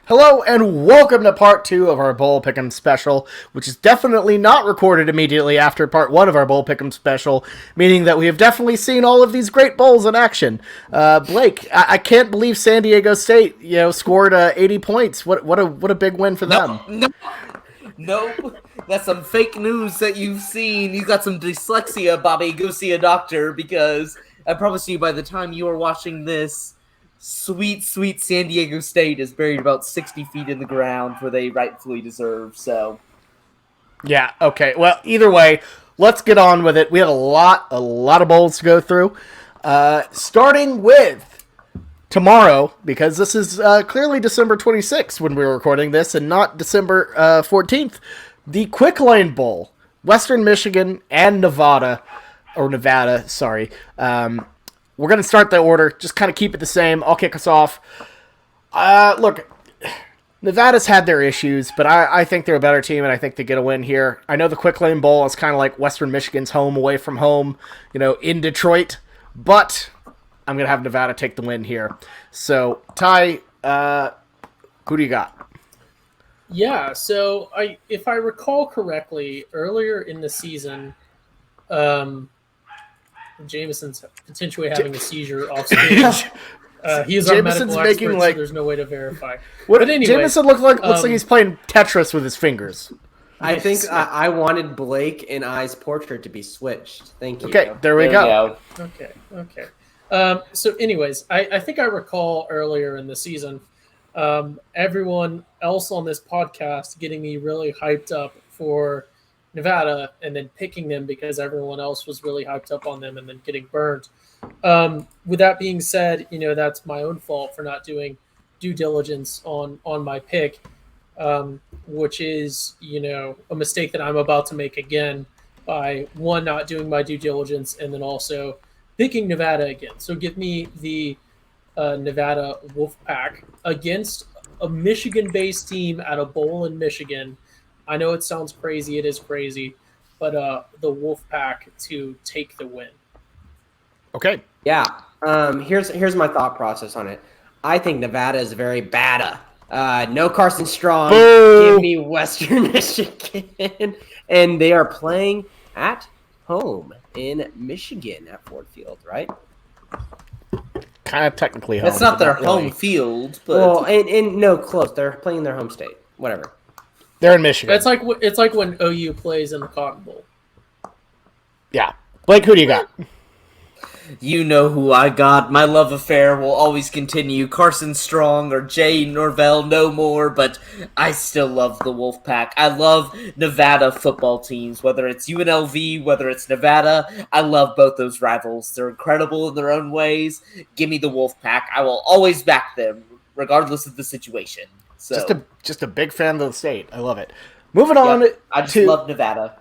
Hello and welcome to part 2 of our Bowl Pick'em special, which is definitely not recorded immediately after part 1 of our Bowl Pick'em special, meaning that we have definitely seen all of these great bowls in action. Blake, I can't believe San Diego State, scored 80 points. What a big win for them. Nope. That's some fake news that you've seen. You got some dyslexia, Bobby. Go see a doctor, because I promise you, by the time you are watching this, sweet San Diego State is buried about 60 feet in the ground where they rightfully deserve, so. Yeah, okay. Well, either way, let's get on with it. We had a lot of bowls to go through. Starting with tomorrow, because this is clearly December 26th when we're recording this and not December 14th, the Quick Lane Bowl, Western Michigan and Nevada, sorry. We're going to start the order, just kind of keep it the same. I'll kick us off. Look, Nevada's had their issues, but I think they're a better team, and I think they get a win here. I know the Quick Lane Bowl is kind of like Western Michigan's home away from home, in Detroit, but I'm going to have Nevada take the win here. So, Ty, who do you got? Yeah, so if I recall correctly, earlier in the season, Jameson's potentially having a seizure off stage. He is our medical expert, so there's no way to verify. But anyway, Jameson looks like he's playing Tetris with his fingers. I think I wanted Blake and I's portrait to be switched. Thank you. Okay, there we go. Okay. So anyways, I think I recall earlier in the season, everyone else on this podcast getting me really hyped up for Nevada and then picking them because everyone else was really hyped up on them and then getting burned. With that being said, that's my own fault for not doing due diligence on my pick, which is, a mistake that I'm about to make again by one, not doing my due diligence, and then also picking Nevada again. So give me the Nevada Wolfpack against a Michigan-based team at a bowl in Michigan. I know it sounds crazy. It is crazy. But the Wolfpack to take the win. Okay. Yeah. Here's my thought process on it. I think Nevada is very bad. No Carson Strong. Boo! Give me Western Michigan. And they are playing at home in Michigan at Ford Field, right? Kind of technically home. That's not their home field. But... Well, and no, close. They're playing their home state. Whatever. They're in Michigan. It's like when OU plays in the Cotton Bowl. Yeah. Blake, who do you got? You know who I got. My love affair will always continue. Carson Strong or Jay Norvell, no more, but I still love the Wolfpack. I love Nevada football teams, whether it's UNLV, whether it's Nevada. I love both those rivals. They're incredible in their own ways. Give me the Wolfpack. I will always back them, regardless of the situation. So. Just a big fan of the state. I love it. Moving on I just love Nevada.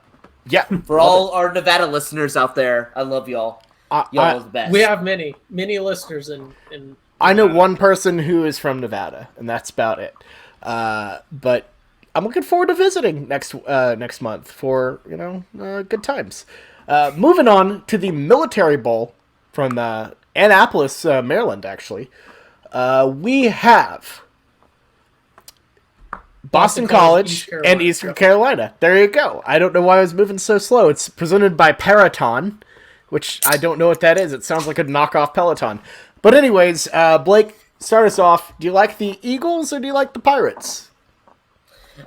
Yeah. For all our Nevada listeners out there, I love y'all. Y'all are the best. We have many listeners in I know one person who is from Nevada, and that's about it. But I'm looking forward to visiting next month for good times. Moving on to the Military Bowl from Annapolis, Maryland. Actually, we have Boston College and Eastern Carolina. There you go. I don't know why I was moving so slow. It's presented by Peloton, which I don't know what that is. It sounds like a knockoff Peloton. But anyways, Blake, start us off. Do you like the Eagles or do you like the Pirates?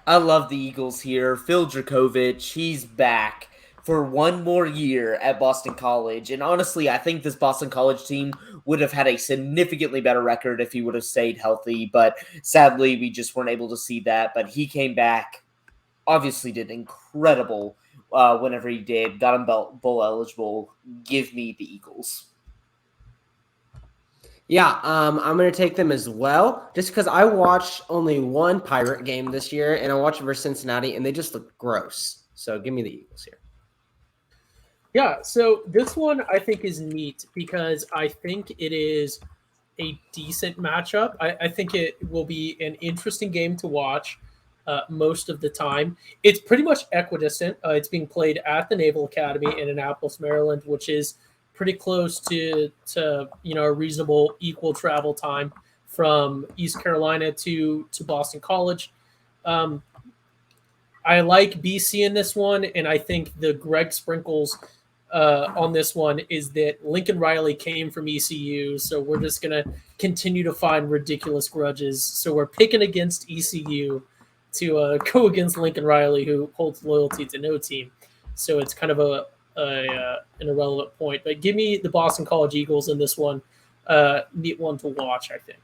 I love the Eagles here. Phil Dracovic, he's back for one more year at Boston College. And honestly, I think this Boston College team would have had a significantly better record if he would have stayed healthy. But sadly, we just weren't able to see that. But he came back, obviously did incredible whenever he did. Got him bowl eligible. Give me the Eagles. Yeah, I'm going to take them as well, just because I watched only one Pirate game this year, and I watched it versus Cincinnati, and they just look gross. So give me the Eagles here. Yeah, so this one I think is neat because I think it is a decent matchup. I think it will be an interesting game to watch most of the time. It's pretty much equidistant. It's being played at the Naval Academy in Annapolis, Maryland, which is pretty close to a reasonable equal travel time from East Carolina to Boston College. I like BC in this one, and I think the Greg Sprinkles on this one is that Lincoln Riley came from ECU, so we're just going to continue to find ridiculous grudges. So we're picking against ECU to go against Lincoln Riley, who holds loyalty to no team. So it's kind of an irrelevant point. But give me the Boston College Eagles in this one. Neat one to watch, I think.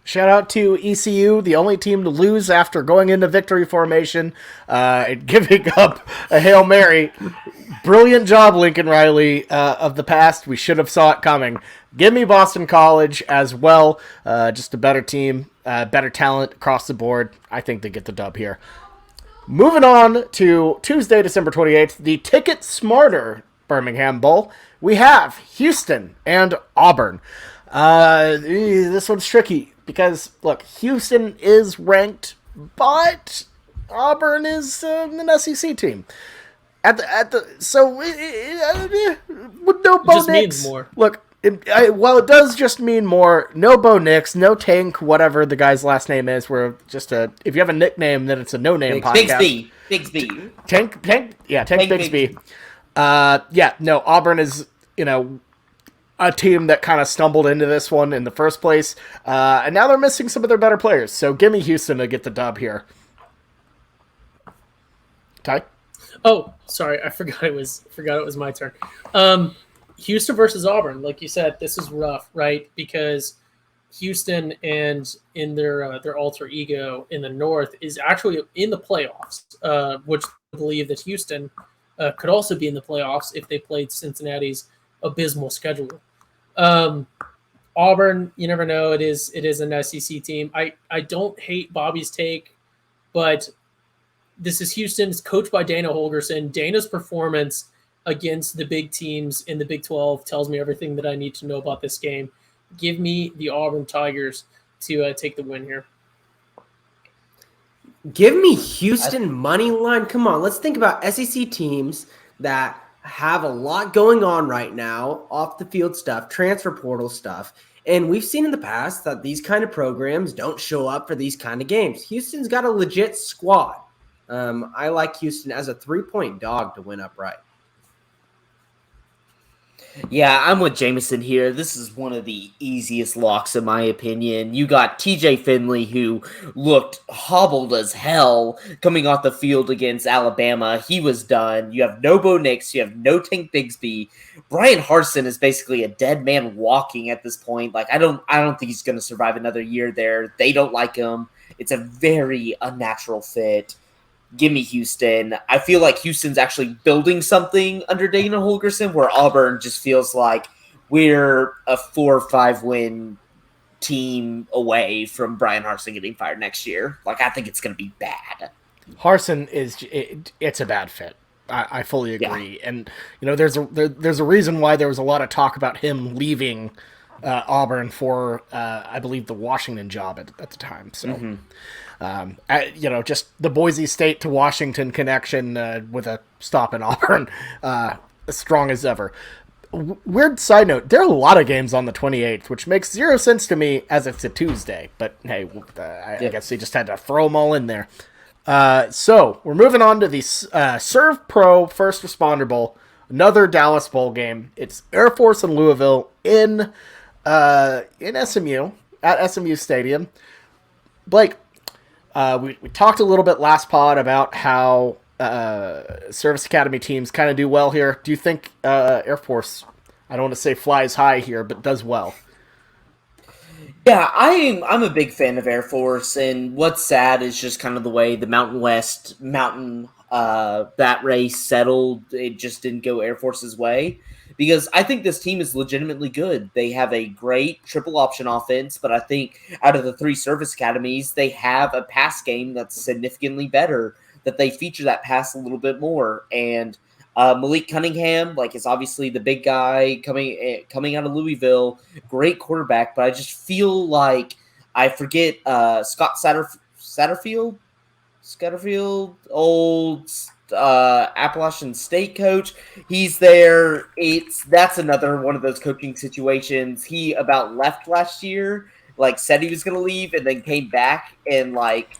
Shout out to ECU, the only team to lose after going into victory formation and giving up a Hail Mary. Brilliant job, Lincoln Riley, of the past. We should have saw it coming. Give me Boston College as well. Just a better team, better talent across the board. I think they get the dub here. Moving on to Tuesday, December 28th, the Ticket Smarter Birmingham Bowl. We have Houston and Auburn. This one's tricky because, look, Houston is ranked, but Auburn is an SEC team. With no Bo just Nix. Means more. Look, while it does just mean more, no Bo Nix, no Tank, whatever the guy's last name is. We're just if you have a nickname, then it's a no-name podcast. Bigsby. Tank Bigsby. Auburn is, a team that kind of stumbled into this one in the first place, and now they're missing some of their better players. So give me Houston to get the dub here. Ty? Oh, sorry, I forgot it was my turn. Houston versus Auburn, like you said, this is rough, right? Because Houston and in their alter ego in the North is actually in the playoffs, which I believe that Houston could also be in the playoffs if they played Cincinnati's abysmal schedule. Auburn, you never know. It is an SEC team. I don't hate Bobby's take, but this is Houston. It's coached by Dana Holgorsen. Dana's performance against the big teams in the Big 12 tells me everything that I need to know about this game. Give me the Auburn Tigers to take the win here. Give me Houston money line. Come on, let's think about SEC teams that have a lot going on right now, off the field stuff, transfer portal stuff. And we've seen in the past that these kind of programs don't show up for these kind of games. Houston's got a legit squad. I like Houston as a 3-point dog to win upright. Yeah, I'm with Jameson here. This is one of the easiest locks in my opinion. You got TJ Finley, who looked hobbled as hell coming off the field against Alabama. He was done. You have no Bo Nix. You have no Tank Bigsby. Brian Harsin is basically a dead man walking at this point. Like, I don't think he's going to survive another year there. They don't like him. It's a very unnatural fit. Give me Houston. I feel like Houston's actually building something under Dana Holgorsen, where Auburn just feels like we're a 4 or 5 win team away from Brian Harsin getting fired next year. Like, I think it's going to be bad. Harsin it's a bad fit. I fully agree. Yeah. And, there's a reason why there was a lot of talk about him leaving Auburn for, I believe, the Washington job at the time. So, just the Boise State to Washington connection with a stop in Auburn, as strong as ever. Weird side note, there are a lot of games on the 28th, which makes zero sense to me as it's a Tuesday. But, hey, I guess they just had to throw them all in there. So, we're moving on to the Serve Pro First Responder Bowl, another Dallas Bowl game. It's Air Force and Louisville in SMU, at SMU Stadium. Blake, we talked a little bit last pod about how Service Academy teams kind of do well here. Do you think Air Force, I don't want to say flies high here, but does well? Yeah, I'm a big fan of Air Force, and what's sad is just kind of the way the Mountain West that race settled. It just didn't go Air Force's way. Because I think this team is legitimately good. They have a great triple option offense, but I think out of the 3 service academies, they have a pass game that's significantly better, that they feature that pass a little bit more. And Malik Cunningham, is obviously the big guy coming out of Louisville, great quarterback, but I just feel like I forget Scott Satterfield, old Appalachian State coach. He's there. That's another one of those coaching situations. He about left last year, like said he was going to leave and then came back and like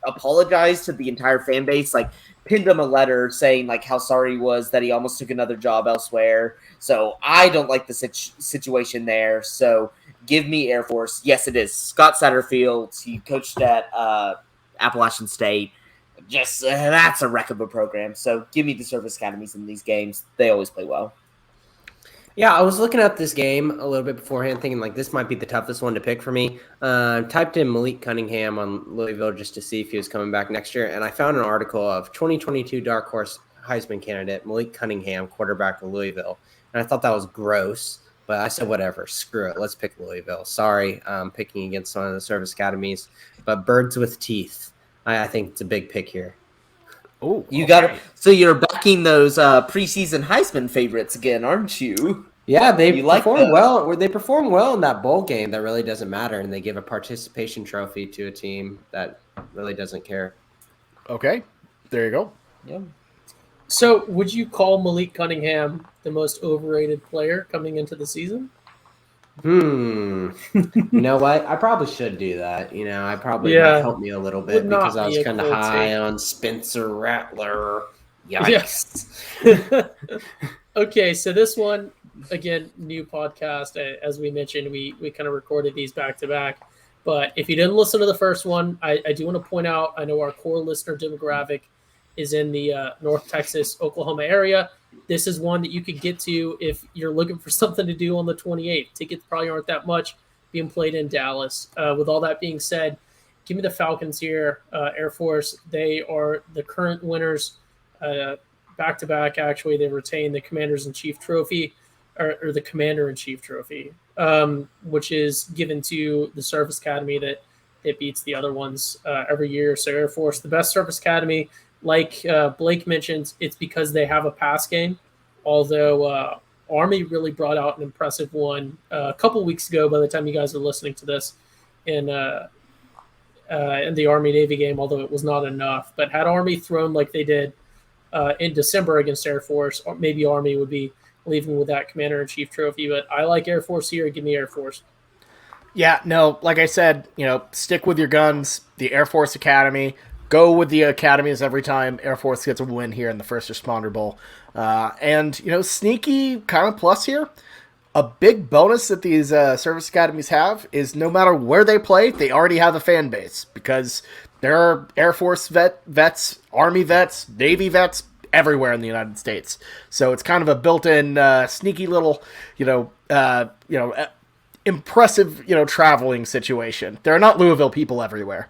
apologized to the entire fan base, like pinned him a letter saying like how sorry he was that he almost took another job elsewhere. So I don't like the situation there. So give me Air Force. Yes, it is Scott Satterfield. He coached at Appalachian State. Just that's a wreck of a program. So give me the service academies in these games. They always play well. Yeah, I was looking at this game a little bit beforehand, thinking like this might be the toughest one to pick for me. Typed in Malik Cunningham on Louisville just to see if he was coming back next year, and I found an article of 2022 dark horse Heisman candidate Malik Cunningham, quarterback of Louisville, and I thought that was gross. But I said, whatever, screw it, let's pick Louisville. Sorry, picking against one of the service academies, but birds with teeth. I think it's a big pick here. Oh, you got it. So you're backing those preseason Heisman favorites again, aren't you? Yeah, they perform well. They perform well in that bowl game. That really doesn't matter, and they give a participation trophy to a team that really doesn't care. Okay, there you go. Yeah. So, would you call Malik Cunningham the most overrated player coming into the season? You know what? I probably should do that. I probably might help me a little bit because I was kind of high on Spencer Rattler. Yikes. Yes. Okay, so this one, again, new podcast. As we mentioned, we kind of recorded these back to back. But if you didn't listen to the first one, I do want to point out, I know our core listener demographic is in the North Texas, Oklahoma area. This is one that you could get to if you're looking for something to do on the 28th. Tickets probably aren't that much being played in Dallas. With all that being said, give me the Falcons here. Air Force, they are the current winners. Back-to-back, actually, they retain the Commanders-in-Chief trophy, or the Commander-in-Chief trophy, which is given to the Service Academy that beats the other ones every year. So Air Force, the best Service Academy. Like Blake mentioned, it's because they have a pass game, although Army really brought out an impressive one a couple weeks ago by the time you guys are listening to this in the Army-Navy game, although it was not enough. But had Army thrown like they did in December against Air Force, or maybe Army would be leaving with that Commander-in-Chief trophy. But I like Air Force here. Give me Air Force. Yeah, no, like I said, stick with your guns, the Air Force Academy. Go with the academies every time Air Force gets a win here in the First Responder Bowl. And, sneaky kind of plus here. A big bonus that these service academies have is no matter where they play, they already have a fan base because there are Air Force vets, Army vets, Navy vets everywhere in the United States. So it's kind of a built-in sneaky little, impressive, traveling situation. There are not Louisville people everywhere.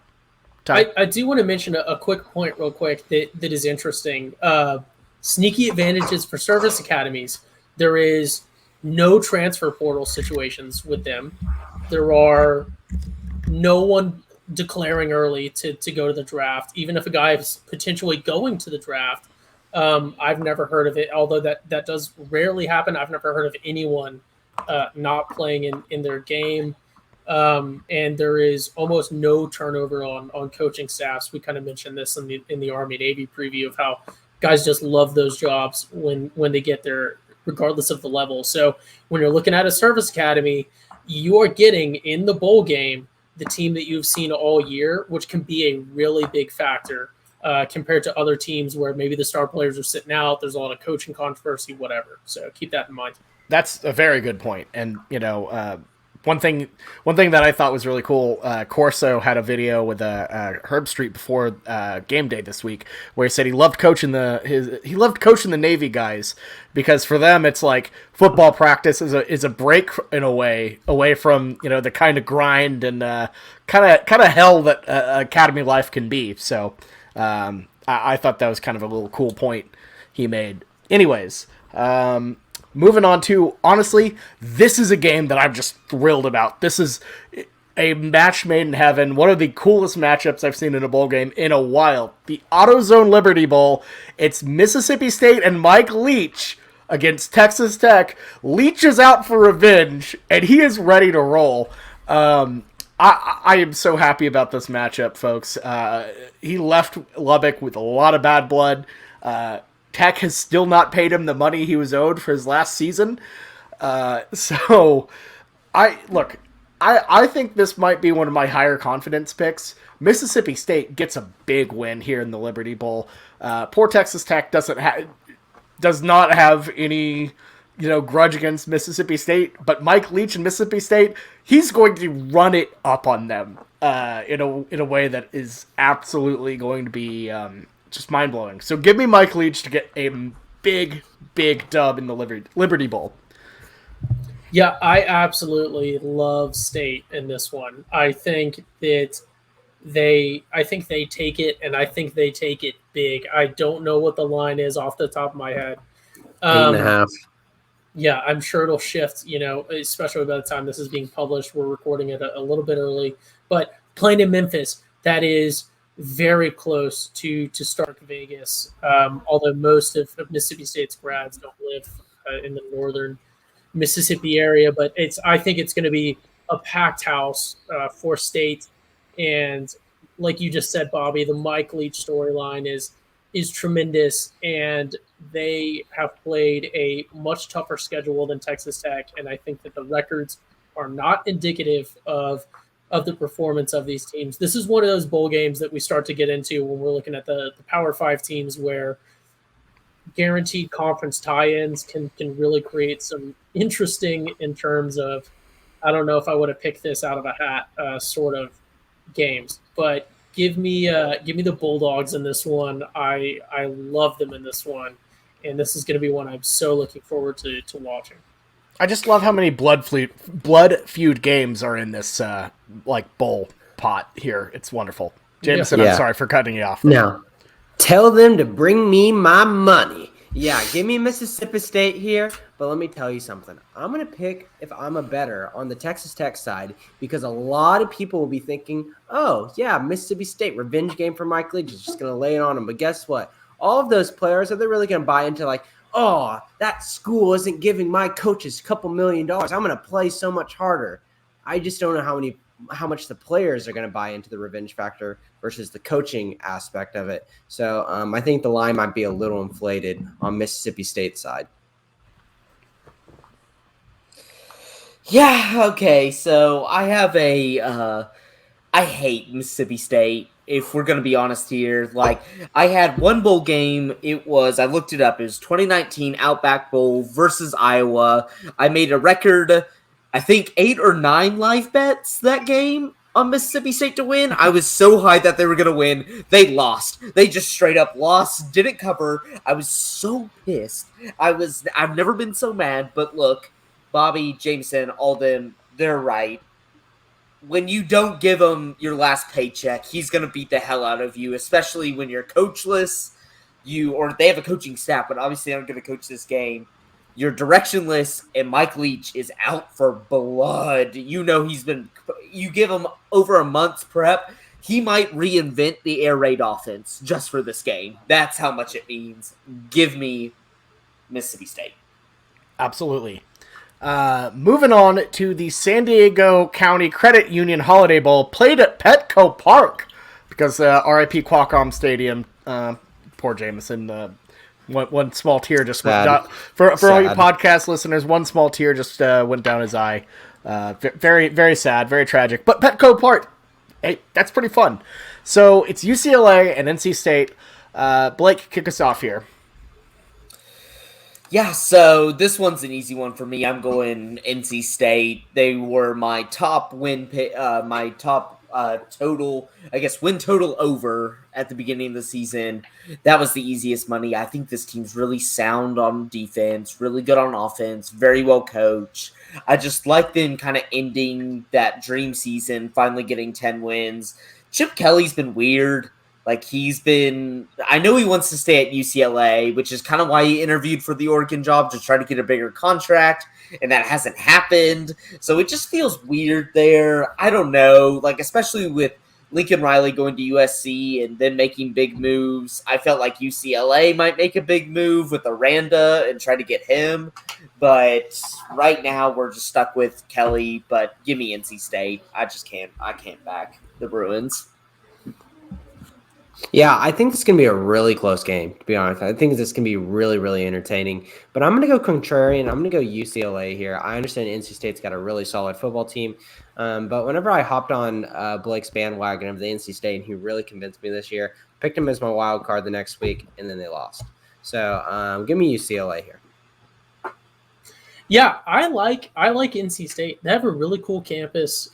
I do want to mention a quick point real quick that is interesting. Sneaky advantages for service academies. There is no transfer portal situations with them. There are no one declaring early to go to the draft, even if a guy is potentially going to the draft. I've never heard of it, although that does rarely happen. I've never heard of anyone not playing in their game. And there is almost no turnover on coaching staffs. We kind of mentioned this in the Army-Navy preview of how guys just love those jobs when they get there, regardless of the level. So when you're looking at a service academy, you are getting in the bowl game the team that you've seen all year, which can be a really big factor compared to other teams where maybe the star players are sitting out. There's a lot of coaching controversy, whatever. So keep that in mind. That's a very good point. And, one thing that I thought was really cool, Corso had a video with Herb Street before game day this week, where he said he loved coaching the Navy guys because for them it's like football practice is a break in a way away from the kind of grind and kind of hell that academy life can be. So I thought that was kind of a little cool point he made. Anyways. Moving on to, honestly, this is a game that I'm just thrilled about. This is a match made in heaven. One of the coolest matchups I've seen in a bowl game in a while. The AutoZone Liberty Bowl. It's Mississippi State and Mike Leach against Texas Tech. Leach is out for revenge, and he is ready to roll. I am so happy about this matchup, folks. He left Lubbock with a lot of bad blood. Tech has still not paid him the money he was owed for his last season. So, I think this might be one of my higher confidence picks. Mississippi State gets a big win here in the Liberty Bowl. Poor Texas Tech does not have any, grudge against Mississippi State, but Mike Leach in Mississippi State, he's going to run it up on them in a way that is absolutely going to be just mind blowing. So give me Mike Leach to get a big dub in the Liberty Bowl. Yeah, I absolutely love State in this one. I think that they take it, and I think they take it big. I don't know what the line is off the top of my head. 8.5. Yeah, I'm sure it'll shift, especially by the time this is being published. We're recording it a little bit early. But playing in Memphis, that is very close to Stark Vegas, although most of Mississippi State's grads don't live in the northern Mississippi area. But I think it's going to be a packed house for State. And like you just said, Bobby, the Mike Leach storyline is tremendous, and they have played a much tougher schedule than Texas Tech, and I think that the records are not indicative of the performance of these teams. This is one of those bowl games that we start to get into when we're looking at the Power 5 teams, where guaranteed conference tie-ins can really create some interesting in terms of, I don't know if I would have picked this out of a hat sort of games, but give me the Bulldogs in this one. I love them in this one, and this is going to be one I'm so looking forward to watching. I just love how many blood feud games are in this bowl pot here. It's wonderful. Jameson, Yeah. I'm sorry for cutting you off. Now, tell them to bring me my money. Yeah, give me Mississippi State here, but let me tell you something. I'm going to pick, if I'm a bettor, on the Texas Tech side, because a lot of people will be thinking, oh, yeah, Mississippi State, revenge game for Mike Leach is just going to lay it on him. But guess what? All of those players, are they really going to buy into oh, that school isn't giving my coaches a couple $1 million. I'm going to play so much harder. I just don't know how much the players are going to buy into the revenge factor versus the coaching aspect of it. So I think the line might be a little inflated on Mississippi State's side. Yeah, okay, so I have I hate Mississippi State, if we're going to be honest here. I had one bowl game, I looked it up, it was 2019 Outback Bowl versus Iowa. I made a record, I think 8 or 9 live bets that game on Mississippi State to win. I was so high that they were going to win. They lost. They just straight up lost, didn't cover. I was so pissed. I've never been so mad, but look, Bobby, Jameson, all them, they're right. When you don't give him your last paycheck, he's going to beat the hell out of you, especially when you're coachless. Or they have a coaching staff, but obviously I'm going to coach this game. You're directionless, and Mike Leach is out for blood. You give him over a month's prep, he might reinvent the air raid offense just for this game. That's how much it means. Give me Mississippi State. Absolutely. Moving on to the San Diego County Credit Union Holiday Bowl, played at Petco Park because RIP Qualcomm Stadium. Poor Jameson. One small tear just went down. For all you podcast listeners, one small tear just went down his eye. Very, very sad, very tragic. But Petco Park, hey, that's pretty fun. So it's UCLA and NC State. Blake, kick us off here. Yeah, so this one's an easy one for me. I'm going NC State. They were my top win total, win total over at the beginning of the season. That was the easiest money. I think this team's really sound on defense, really good on offense, very well coached. I just like them kind of ending that dream season, finally getting 10 wins. Chip Kelly's been weird. I know he wants to stay at UCLA, which is kind of why he interviewed for the Oregon job to try to get a bigger contract, and that hasn't happened. So it just feels weird there. I don't know, especially with Lincoln Riley going to USC and then making big moves. I felt like UCLA might make a big move with Aranda and try to get him. But right now we're just stuck with Kelly, but give me NC State. I can't back the Bruins. Yeah, I think this is going to be a really close game, to be honest. I think this can be really, really entertaining. But I'm going to go contrarian. I'm going to go UCLA here. I understand NC State's got a really solid football team. But whenever I hopped on Blake's bandwagon of the NC State, and he really convinced me this year, picked him as my wild card the next week, and then they lost. So give me UCLA here. Yeah, I like NC State. They have a really cool campus.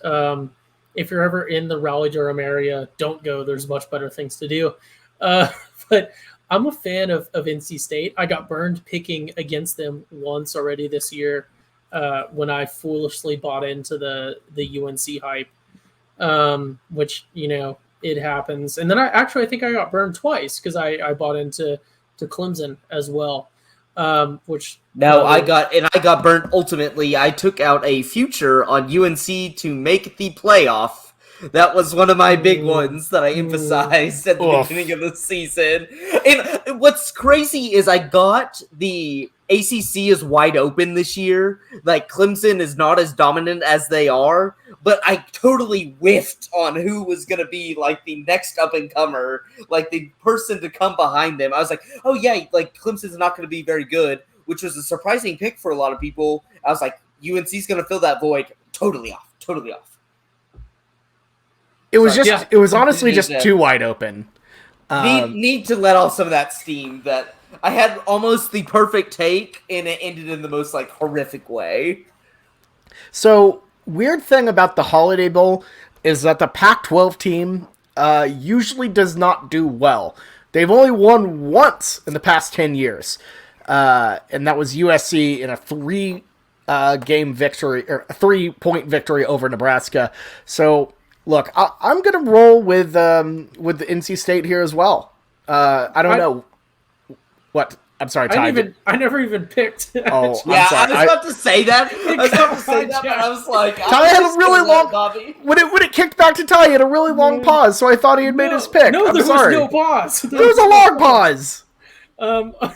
If you're ever in the Raleigh-Durham area, don't go. There's much better things to do. But I'm a fan of NC State. I got burned picking against them once already this year when I foolishly bought into the UNC hype, which, it happens. And then I think I got burned twice because I bought into Clemson as well. I got burnt ultimately. I took out a future on UNC to make the playoff. That was one of my big ones that I emphasized at the beginning of the season. And what's crazy is I got the ACC is wide open this year. Like, Clemson is not as dominant as they are, but I totally whiffed on who was going to be, like, the next up-and-comer, like, the person to come behind them. I was like, oh, yeah, like, Clemson's not going to be very good, which was a surprising pick for a lot of people. I was like, UNC's going to fill that void. Totally off. It was honestly just too wide open. Need to let off some of that steam that I had almost the perfect take, and it ended in the most, like, horrific way. So, weird thing about the Holiday Bowl is that the Pac-12 team usually does not do well. They've only won once in the past 10 years, and that was USC in a 3-game victory, or a 3-point victory over Nebraska. So, look, I'm going to roll with the NC State here as well. I don't know. What? I'm sorry, Ty. I never even picked. Oh, yeah, I'm sorry. I was about to say that. But I was like, Ty had a really long. When it kicked back to Ty, he had a really long pause, so I thought he had made his pick. No, there sorry. was no pause. There was a long pause.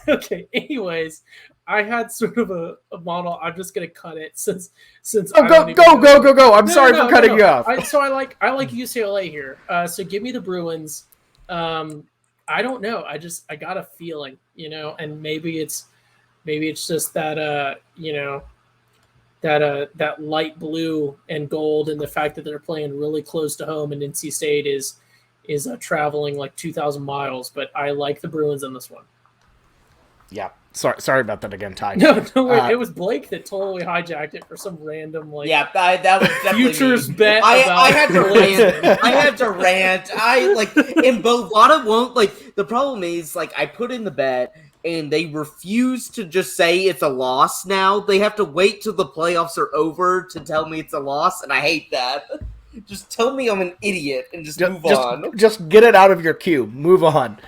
Okay. Anyways, I had sort of a model. I'm just gonna cut it since. Go. I'm sorry for cutting you off. I like UCLA here. So give me the Bruins. I don't know. I got a feeling, and maybe it's just that that light blue and gold, and the fact that they're playing really close to home, and NC State is traveling like 2,000 miles. But I like the Bruins in this one. Yeah. Sorry about that again, Ty. No, it was Blake that totally hijacked it for some random that was definitely futures bet. I had to rant. I had to rant. And Bovada won't the problem is I put in the bet and they refuse to just say it's a loss now. They have to wait till the playoffs are over to tell me it's a loss, and I hate that. Just tell me I'm an idiot and just move on. Just get it out of your queue. Move on.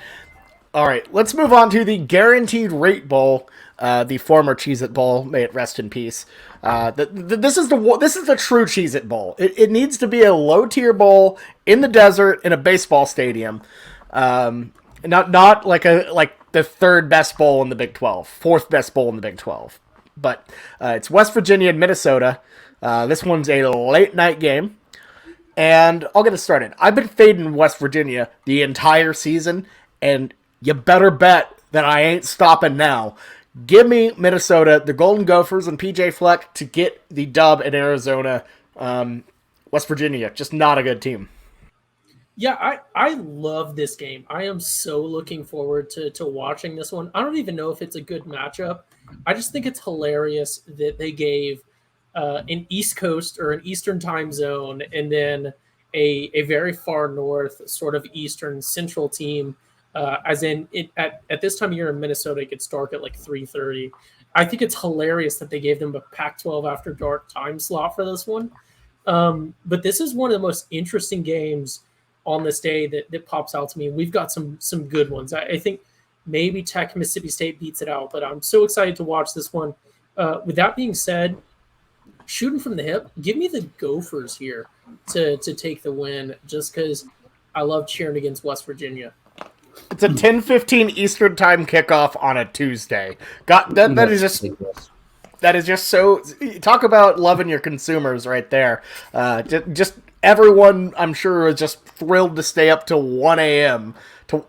All right, let's move on to the Guaranteed Rate Bowl, the former Cheez-It Bowl. May it rest in peace. This is the true Cheez-It Bowl. It needs to be a low-tier bowl in the desert in a baseball stadium. Not like the third best bowl in the Big 12, fourth best bowl in the Big 12. But it's West Virginia and Minnesota. This one's a late-night game. And I'll get it started. I've been fading West Virginia the entire season, and you better bet that I ain't stopping now. Give me Minnesota, the Golden Gophers, and PJ Fleck to get the dub in Arizona. West Virginia, just not a good team. Yeah, I love this game. I am so looking forward to watching this one. I don't even know if it's a good matchup. I just think it's hilarious that they gave an East Coast or an Eastern time zone and then a very far north sort of Eastern Central team. As in, at this time of year in Minnesota, it gets dark at 3:30. I think it's hilarious that they gave them a Pac-12 after dark time slot for this one. But this is one of the most interesting games on this day that pops out to me. We've got some good ones. I think maybe Tech Mississippi State beats it out, but I'm so excited to watch this one. With that being said, shooting from the hip, give me the Gophers here to take the win, just because I love cheering against West Virginia. It's a 10:15 Eastern time kickoff on a Tuesday. That is just That is just so. Talk about loving your consumers right there. Just everyone, I'm sure, is just thrilled to stay up till 1 a.m.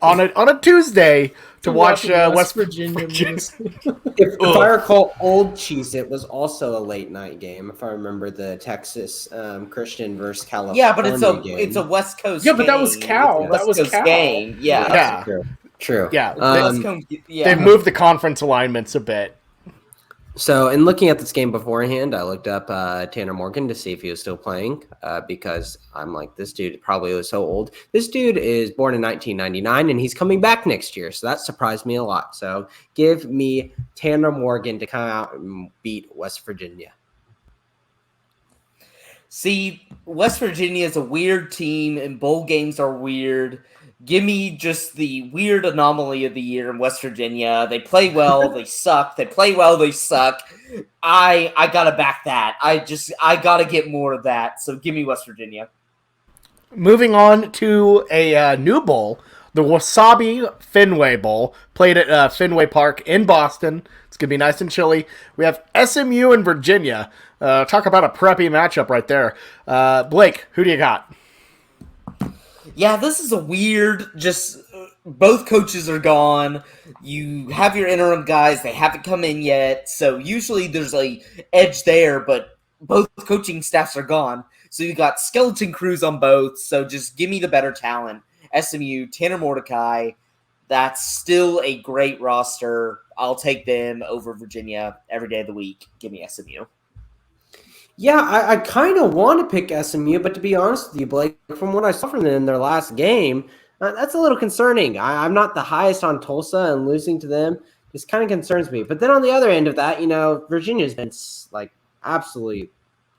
on a Tuesday to watch West Virginia. If I recall, old Cheez-It was also a late night game. If I remember the Texas Christian versus California. Yeah, but game. it's a West Coast. Yeah, game. but that was Cal. That was Cal. game. Yeah. True. Yeah, Yeah. they've moved the conference alignments a bit. So, in looking at this game beforehand, I looked up Tanner Morgan to see if he was still playing because I'm like, this dude probably was so old. This dude is born in 1999 and he's coming back next year. So that surprised me a lot. So give me Tanner Morgan to come out and beat West Virginia. See, West Virginia is a weird team and bowl games are weird. Give me just the weird anomaly of the year in West Virginia. They play well, they suck. They play well, they suck. I gotta back that. I gotta get more of that. So give me West Virginia. Moving on to a new bowl, the Wasabi Fenway Bowl, played at Fenway Park in Boston. It's gonna be nice and chilly. We have SMU and Virginia. Talk about a preppy matchup right there. Blake, who do you got? Yeah, this is a weird, just both coaches are gone. You have your interim guys, they haven't come in yet. So usually there's a edge there, but both coaching staffs are gone. So you got skeleton crews on both. So just give me the better talent. SMU, Tanner Mordecai, that's still a great roster. I'll take them over Virginia every day of the week. Give me SMU. Yeah, I kind of want to pick SMU, but to be honest with you, Blake, from what I saw from them in their last game, that's a little concerning. I'm not the highest on Tulsa, and losing to them just kind of concerns me. But then on the other end of that, Virginia's been like absolutely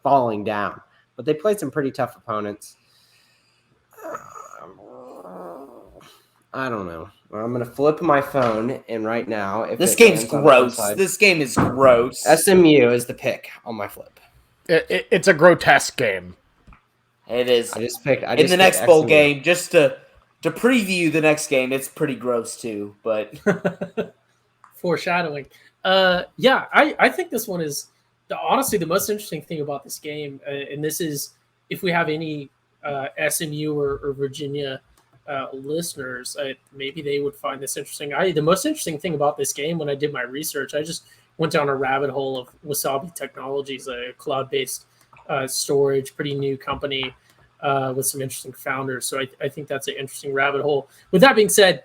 falling down, but they played some pretty tough opponents. I don't know. I'm going to flip my phone, and right now, if this game's gross. This game is gross. SMU is the pick on my flip. It's a grotesque game. It is. I just picked in the next bowl game, just to preview the next game. It's pretty gross too, but foreshadowing. Yeah, I think this one is honestly the most interesting thing about this game, and this is if we have any SMU or Virginia listeners, maybe they would find this interesting. The most interesting thing about this game, when I did my research, I just went down a rabbit hole of Wasabi Technologies, a cloud-based storage, pretty new company with some interesting founders. So I think that's an interesting rabbit hole. With that being said,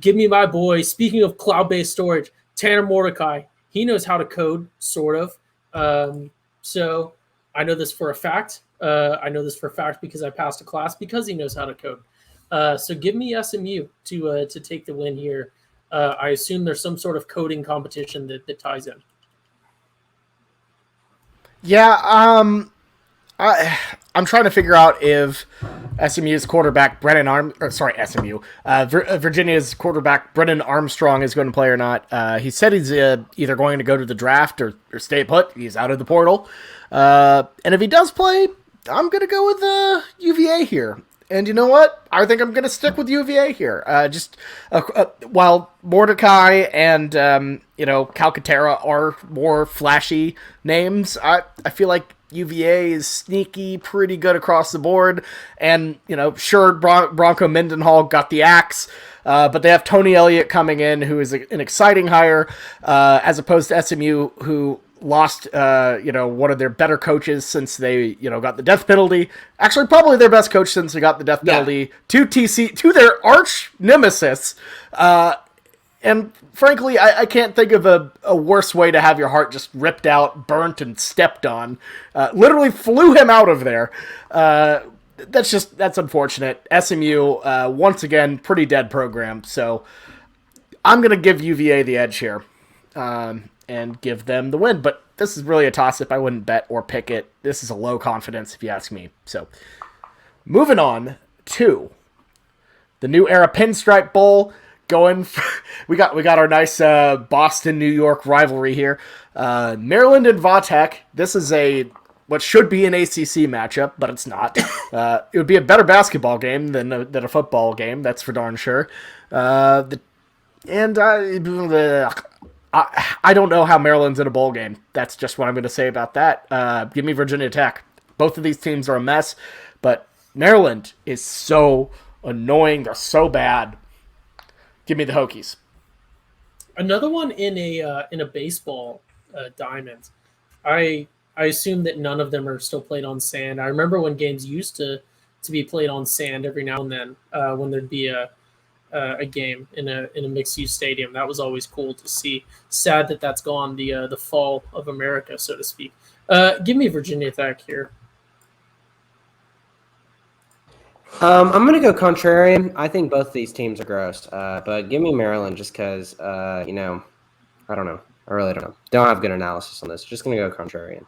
give me my boy. Speaking of cloud-based storage, Tanner Mordecai. He knows how to code, sort of. So I know this for a fact. I know this for a fact because I passed a class because he knows how to code. So give me SMU to take the win here. I assume there's some sort of coding competition that ties in. Yeah, I'm trying to figure out if SMU's quarterback Virginia's quarterback Brennan Armstrong is going to play or not. He said he's either going to go to the draft or stay put. He's out of the portal, and if he does play, I'm going to go with UVA here. And you know what? I think I'm going to stick with UVA here. While Mordecai and Calcaterra are more flashy names, I feel like UVA is sneaky, pretty good across the board. And sure, Bronco Mendenhall got the axe, but they have Tony Elliott coming in, who is an exciting hire, as opposed to SMU, who lost one of their better coaches since they got the death penalty. Actually, probably their best coach since they got the death penalty to their arch nemesis. And frankly, I can't think of a worse way to have your heart just ripped out, burnt, and stepped on. Literally flew him out of there. That's unfortunate. SMU, once again, pretty dead program. So I'm going to give UVA the edge here. And give them the win. But this is really a toss-up. I wouldn't bet or pick it. This is a low confidence, if you ask me. So, moving on to the new Era Pinstripe Bowl. We got our nice Boston, New York rivalry here. Maryland and Vautech. This is what should be an ACC matchup, but it's not. It would be a better basketball game than a football game. That's for darn sure. I don't know how Maryland's in a bowl game. That's just what I'm going to say about that. Give me Virginia Tech. Both of these teams are a mess, but Maryland is so annoying. They're so bad. Give me the Hokies. Another one in a baseball diamond. I assume that none of them are still played on sand. I remember when games used to be played on sand every now and then when there'd be a game in a mixed use stadium. That was always cool to see. Sad that that's gone. The fall of America, so to speak. Give me Virginia Tech here. I'm going to go contrarian. I think both these teams are gross, but give me Maryland just because, I don't know. I really don't know. Don't have good analysis on this. Just going to go contrarian.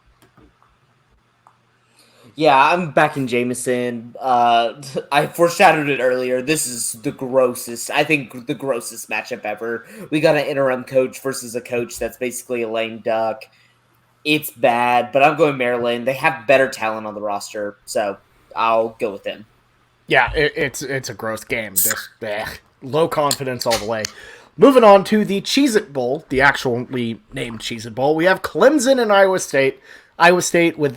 Yeah, I'm backing Jameson. I foreshadowed it earlier. This is the grossest matchup ever. We got an interim coach versus a coach that's basically a lame duck. It's bad, but I'm going Maryland. They have better talent on the roster, so I'll go with them. Yeah, it's a gross game. Just low confidence all the way. Moving on to the Cheez-It Bowl, the actually named Cheez-It Bowl. We have Clemson and Iowa State. Iowa State with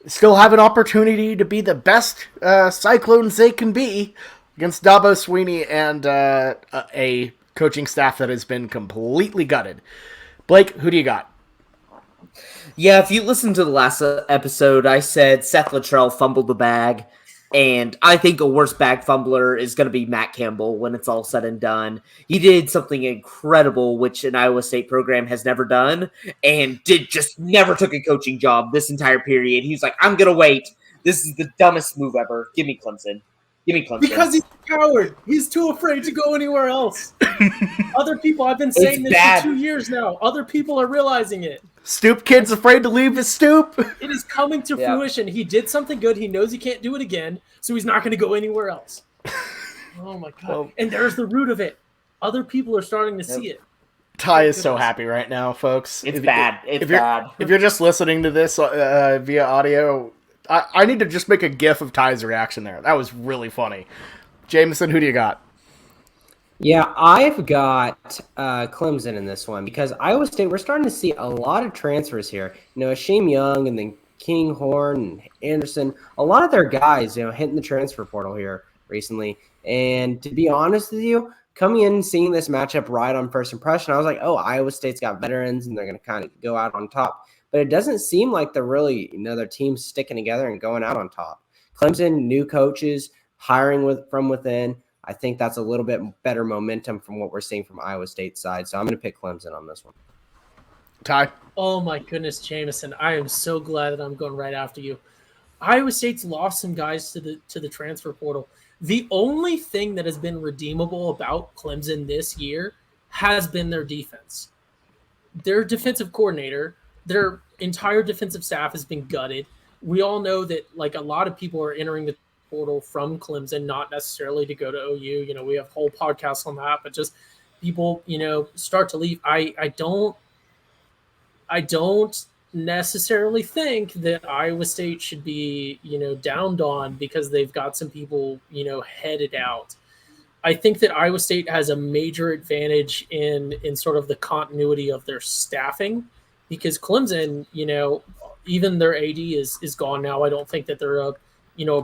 still have an opportunity to be the best Cyclones they can be against Dabo Swinney and a coaching staff that has been completely gutted. Blake, who do you got? Yeah, if you listen to the last episode, I said Seth Luttrell fumbled the bag, and I think a worse bag fumbler is going to be Matt Campbell when it's all said and done. He did something incredible, which an Iowa State program has never done, and never took a coaching job this entire period. He was like, I'm going to wait. This is the dumbest move ever. Give me Clemson. Because he's a coward. He's too afraid to go anywhere else. Other people, I've been saying this for 2 years now. Other people are realizing it. Stoop kid's afraid to leave his stoop. It is coming to fruition. He did something good. He knows he can't do it again, so he's not going to go anywhere else. Oh, my God. Well, and there's the root of it. Other people are starting to see it. Ty is so happy right now, folks. It's bad. It's bad. If you're just listening to this via audio, I need to just make a GIF of Ty's reaction there. That was really funny. Jameson, who do you got? Yeah, I've got Clemson in this one because Iowa State, we're starting to see a lot of transfers here. Shane Young and then Kinghorn and Anderson, a lot of their guys, hitting the transfer portal here recently. And to be honest with you, coming in and seeing this matchup right on first impression, I was like, oh, Iowa State's got veterans and they're going to kind of go out on top. But it doesn't seem like they're really, their team's sticking together and going out on top. Clemson, new coaches, hiring from within. I think that's a little bit better momentum from what we're seeing from Iowa State's side. So I'm going to pick Clemson on this one. Ty? Oh, my goodness, Jameson. I am so glad that I'm going right after you. Iowa State's lost some guys to the transfer portal. The only thing that has been redeemable about Clemson this year has been their defense. Their defensive coordinator, their entire defensive staff has been gutted. We all know that a lot of people are entering the portal from Clemson, not necessarily to go to OU. We have whole podcasts on that, but just people, start to leave. I don't necessarily think that Iowa State should be, downed on because they've got some people, headed out. I think that Iowa State has a major advantage in sort of the continuity of their staffing because Clemson, even their AD is gone now. I don't think that they're a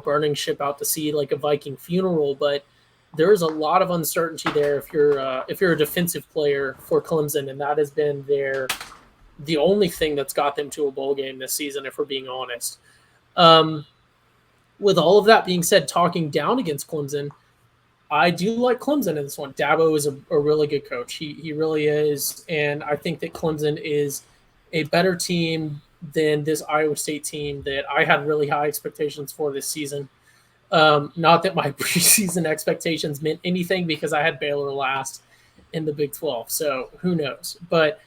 burning ship out to sea like a Viking funeral, but there is a lot of uncertainty there if you're a defensive player for Clemson, and that has been the only thing that's got them to a bowl game this season, if we're being honest. With all of that being said, talking down against Clemson, I do like Clemson in this one. Dabo is a really good coach. He really is, and I think that Clemson is a better team than this Iowa State team that I had really high expectations for this season. Not that my preseason expectations meant anything because I had Baylor last in the Big 12, so who knows. But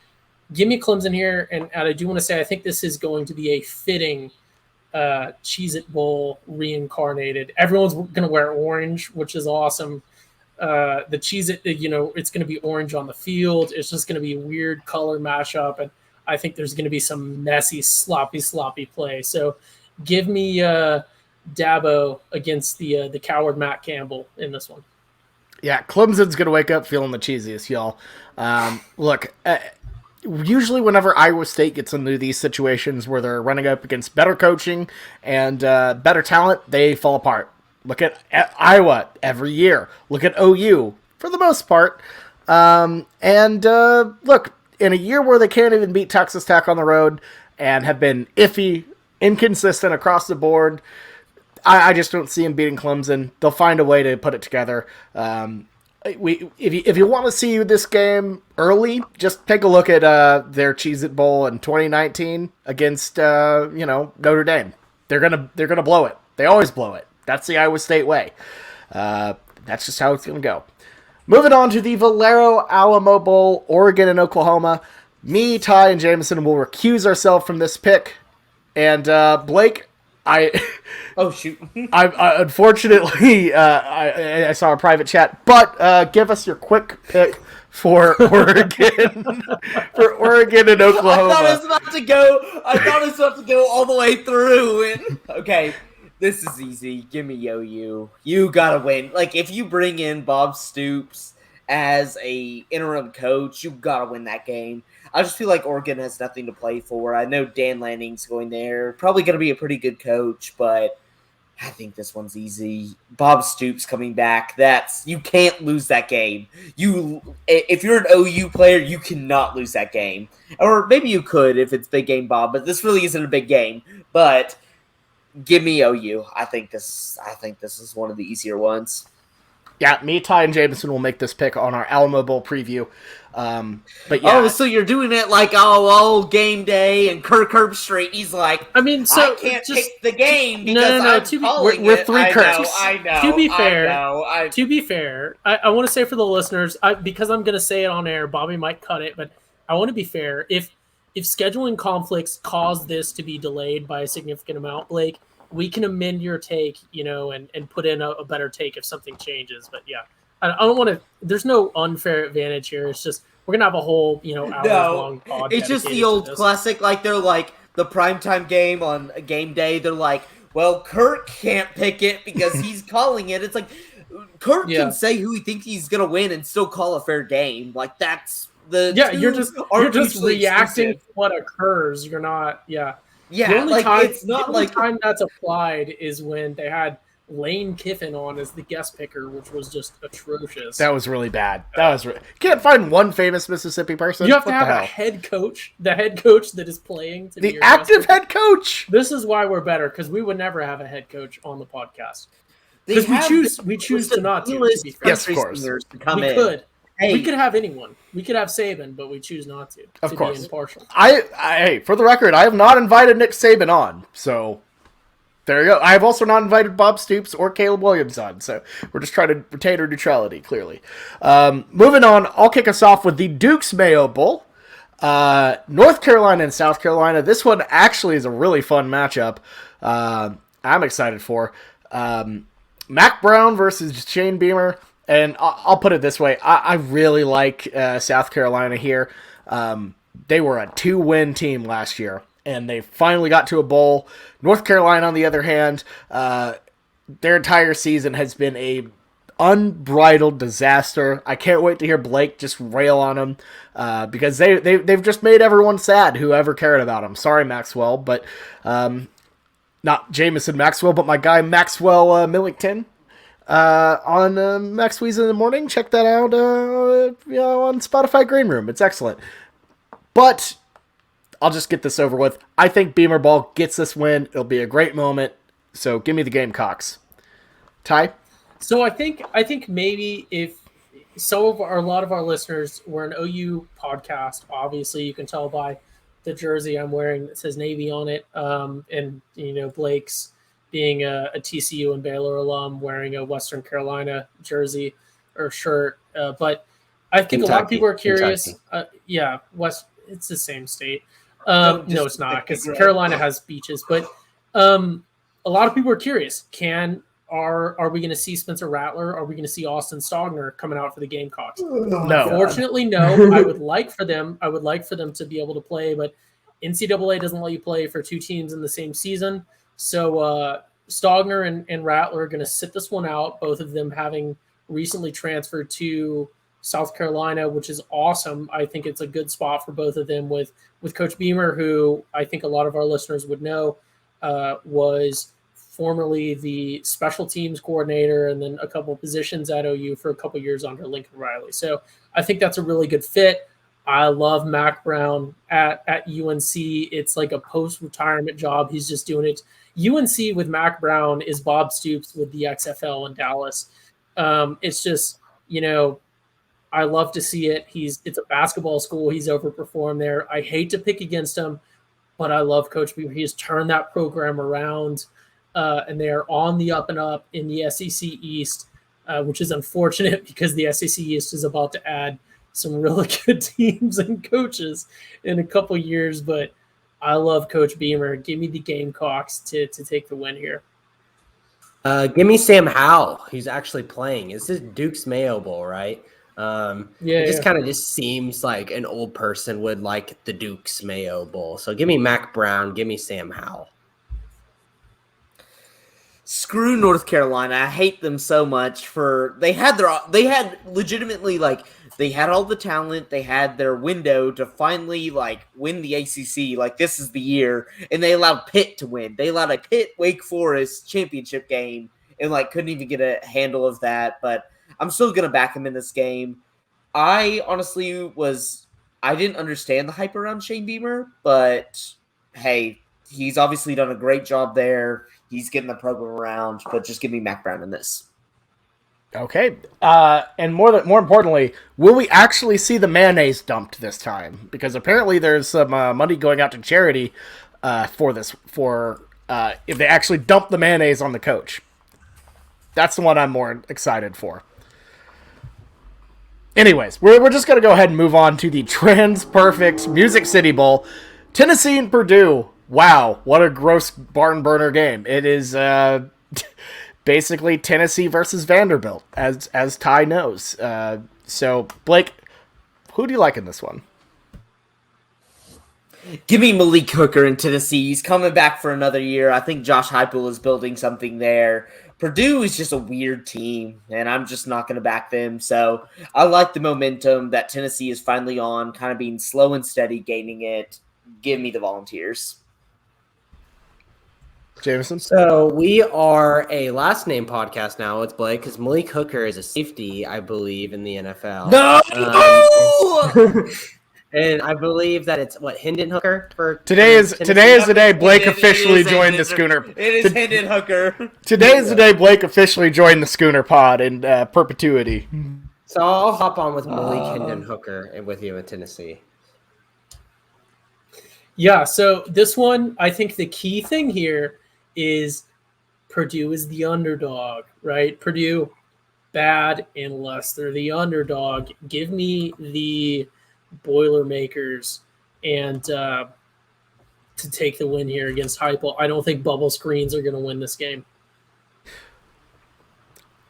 give me Clemson here, and I do want to say I think this is going to be a fitting Cheez-It Bowl reincarnated. Everyone's going to wear orange, which is awesome. The Cheez-It, it's going to be orange on the field. It's just going to be a weird color mashup, and I think there's going to be some messy, sloppy play. So give me Dabo against the coward Matt Campbell in this one. Yeah, Clemson's going to wake up feeling the cheesiest, y'all. Look, usually whenever Iowa State gets into these situations where they're running up against better coaching and better talent, they fall apart. Look at Iowa every year. Look at OU for the most part. Look, in a year where they can't even beat Texas Tech on the road and have been iffy, inconsistent across the board, I just don't see them beating Clemson. They'll find a way to put it together. If you want to see this game early, just take a look at their Cheez-It Bowl in 2019 against Notre Dame. They're gonna blow it. They always blow it. That's the Iowa State way. That's just how it's gonna go. Moving on to the Valero Alamo Bowl, Oregon and Oklahoma. Me, Ty, and Jameson will recuse ourselves from this pick. And Blake, Oh shoot! I unfortunately I saw a private chat, but give us your quick pick for Oregon, for Oregon and Oklahoma. I thought it was about to go all the way through. Okay, this is easy. Give me OU. You gotta win. Like if you bring in Bob Stoops as a interim coach, you gotta win that game. I just feel like Oregon has nothing to play for. I know Dan Lanning's going there. Probably going to be a pretty good coach, but I think this one's easy. Bob Stoops coming back. You can't lose that game. If you're an OU player, you cannot lose that game. Or maybe you could if it's big game Bob, but this really isn't a big game. But give me OU. I think this is one of the easier ones. Yeah, me, Ty, and Jameson will make this pick on our Alamo Bowl preview. But yeah. Oh, so you're doing it like game day and Kirk Herbstreit. He's like, I mean, so I can't pick the game because we're three Kirks. I know. To be fair, I want to say for the listeners, because I'm going to say it on air, Bobby might cut it, but I want to be fair. If scheduling conflicts cause this to be delayed by a significant amount, Blake, we can amend your take, and put in a better take if something changes. But yeah, I don't want to. There's no unfair advantage here. It's just we're gonna have a whole hour-long pod. It's just the old classic. Like they're like the primetime game on a game day. They're like, well, Kirk can't pick it because he's calling it. It's like Kirk can say who he thinks he's gonna win and still call a fair game. Like that's the you're just reacting to what occurs. You're not Yeah, the only like time that's applied is when they had Lane Kiffin on as the guest picker, which was just atrocious. That was really bad. Can't find one famous Mississippi person. You have to have a head coach, the head coach that is playing to be the active head coach. This is why we're better, because we would never have a head coach on the podcast because we choose to not to be fair. Yes, of course. We could have anyone. We could have Saban, but we choose not to. Of course. Be impartial. Hey, for the record, I have not invited Nick Saban on, so there you go. I have also not invited Bob Stoops or Caleb Williams on, so we're just trying to retain our neutrality, clearly. Moving on, I'll kick us off with the Duke's Mayo Bowl. North Carolina and South Carolina. This one actually is a really fun matchup. I'm excited for. Mac Brown versus Shane Beamer. And I'll put it this way. I really like South Carolina here. They were a 2-win team last year, and they finally got to a bowl. North Carolina, on the other hand, their entire season has been a unbridled disaster. I can't wait to hear Blake just rail on them because they've just made everyone sad who ever cared about them. Sorry, Maxwell, but not Jameson Maxwell, but my guy Maxwell Millington. On Max Weez in the Morning. Check that out on Spotify Green Room. It's excellent. But I'll just get this over with. I think Beamer Ball gets this win. It'll be a great moment. So give me the Gamecocks. Ty? So I think maybe if a lot of our listeners were an OU podcast, obviously you can tell by the jersey I'm wearing that says Navy on it. And Blake's being a TCU and Baylor alum, wearing a Western Carolina jersey or shirt. But I think a lot of people are curious. It's the same state. No, it's not, because Carolina has beaches. But a lot of people are curious. Are we going to see Spencer Rattler? Are we going to see Austin Stogner coming out for the Gamecocks? No. Unfortunately, no. I would like for them to be able to play, but NCAA doesn't let you play for two teams in the same season. So Stogner and Rattler are going to sit this one out, both of them having recently transferred to South Carolina, which is awesome. I think it's a good spot for both of them with Coach Beamer, who I think a lot of our listeners would know was formerly the special teams coordinator and then a couple of positions at OU for a couple of years under Lincoln Riley. So I think that's a really good fit. I love Mac Brown at UNC. It's like a post-retirement job. He's just doing it. UNC with Mac Brown is Bob Stoops with the XFL in Dallas. It's just, I love to see it. It's a basketball school. He's overperformed there. I hate to pick against him, but I love Coach Beamer. He has turned that program around, and they are on the up and up in the SEC East, which is unfortunate because the SEC East is about to add some really good teams and coaches in a couple years. But I love Coach Beamer. Give me the Gamecocks to take the win here. Give me Sam Howell. He's actually playing. This is Duke's Mayo Bowl, right? It just kind of just seems like an old person would like the Duke's Mayo Bowl. So give me Mac Brown. Give me Sam Howell. Screw North Carolina. I hate them so much they had legitimately, like, they had all the talent. They had their window to finally, like, win the ACC. Like, this is the year. And they allowed Pitt to win. They allowed a Pitt-Wake Forest championship game and, like, couldn't even get a handle of that. But I'm still going to back them in this game. I honestly I didn't understand the hype around Shane Beamer. But, hey, he's obviously done a great job there. He's getting the program around. But just give me Mac Brown in this. Okay, and more importantly, will we actually see the mayonnaise dumped this time? Because apparently there's some money going out to charity for this. If they actually dump the mayonnaise on the coach, that's the one I'm more excited for. Anyways, we're just gonna go ahead and move on to the Trans-Perfect Music City Bowl, Tennessee and Purdue. Wow, what a gross barn burner game! It is. Basically, Tennessee versus Vanderbilt, as Ty knows. So, Blake, who do you like in this one? Give me Malik Hooker in Tennessee. He's coming back for another year. I think Josh Heupel is building something there. Purdue is just a weird team, and I'm just not going to back them. So I like the momentum that Tennessee is finally on, kind of being slow and steady, gaining it. Give me the Volunteers. Jameson? So we are a last name podcast now. It's Blake because Malik Hooker is a safety, I believe, in the NFL. No! And I believe that it's Hendon Hooker for today is the day Blake officially joined the Schooner. It is Hendon Hooker. Today is the day Blake officially joined the Schooner pod in perpetuity. So I'll hop on with Malik Hendon Hooker and with you in Tennessee. Yeah, so this one, I think the key thing here is Purdue is the underdog, right? Purdue, bad unless they're the underdog. Give me the Boilermakers and to take the win here against Heupel. I don't think bubble screens are going to win this game.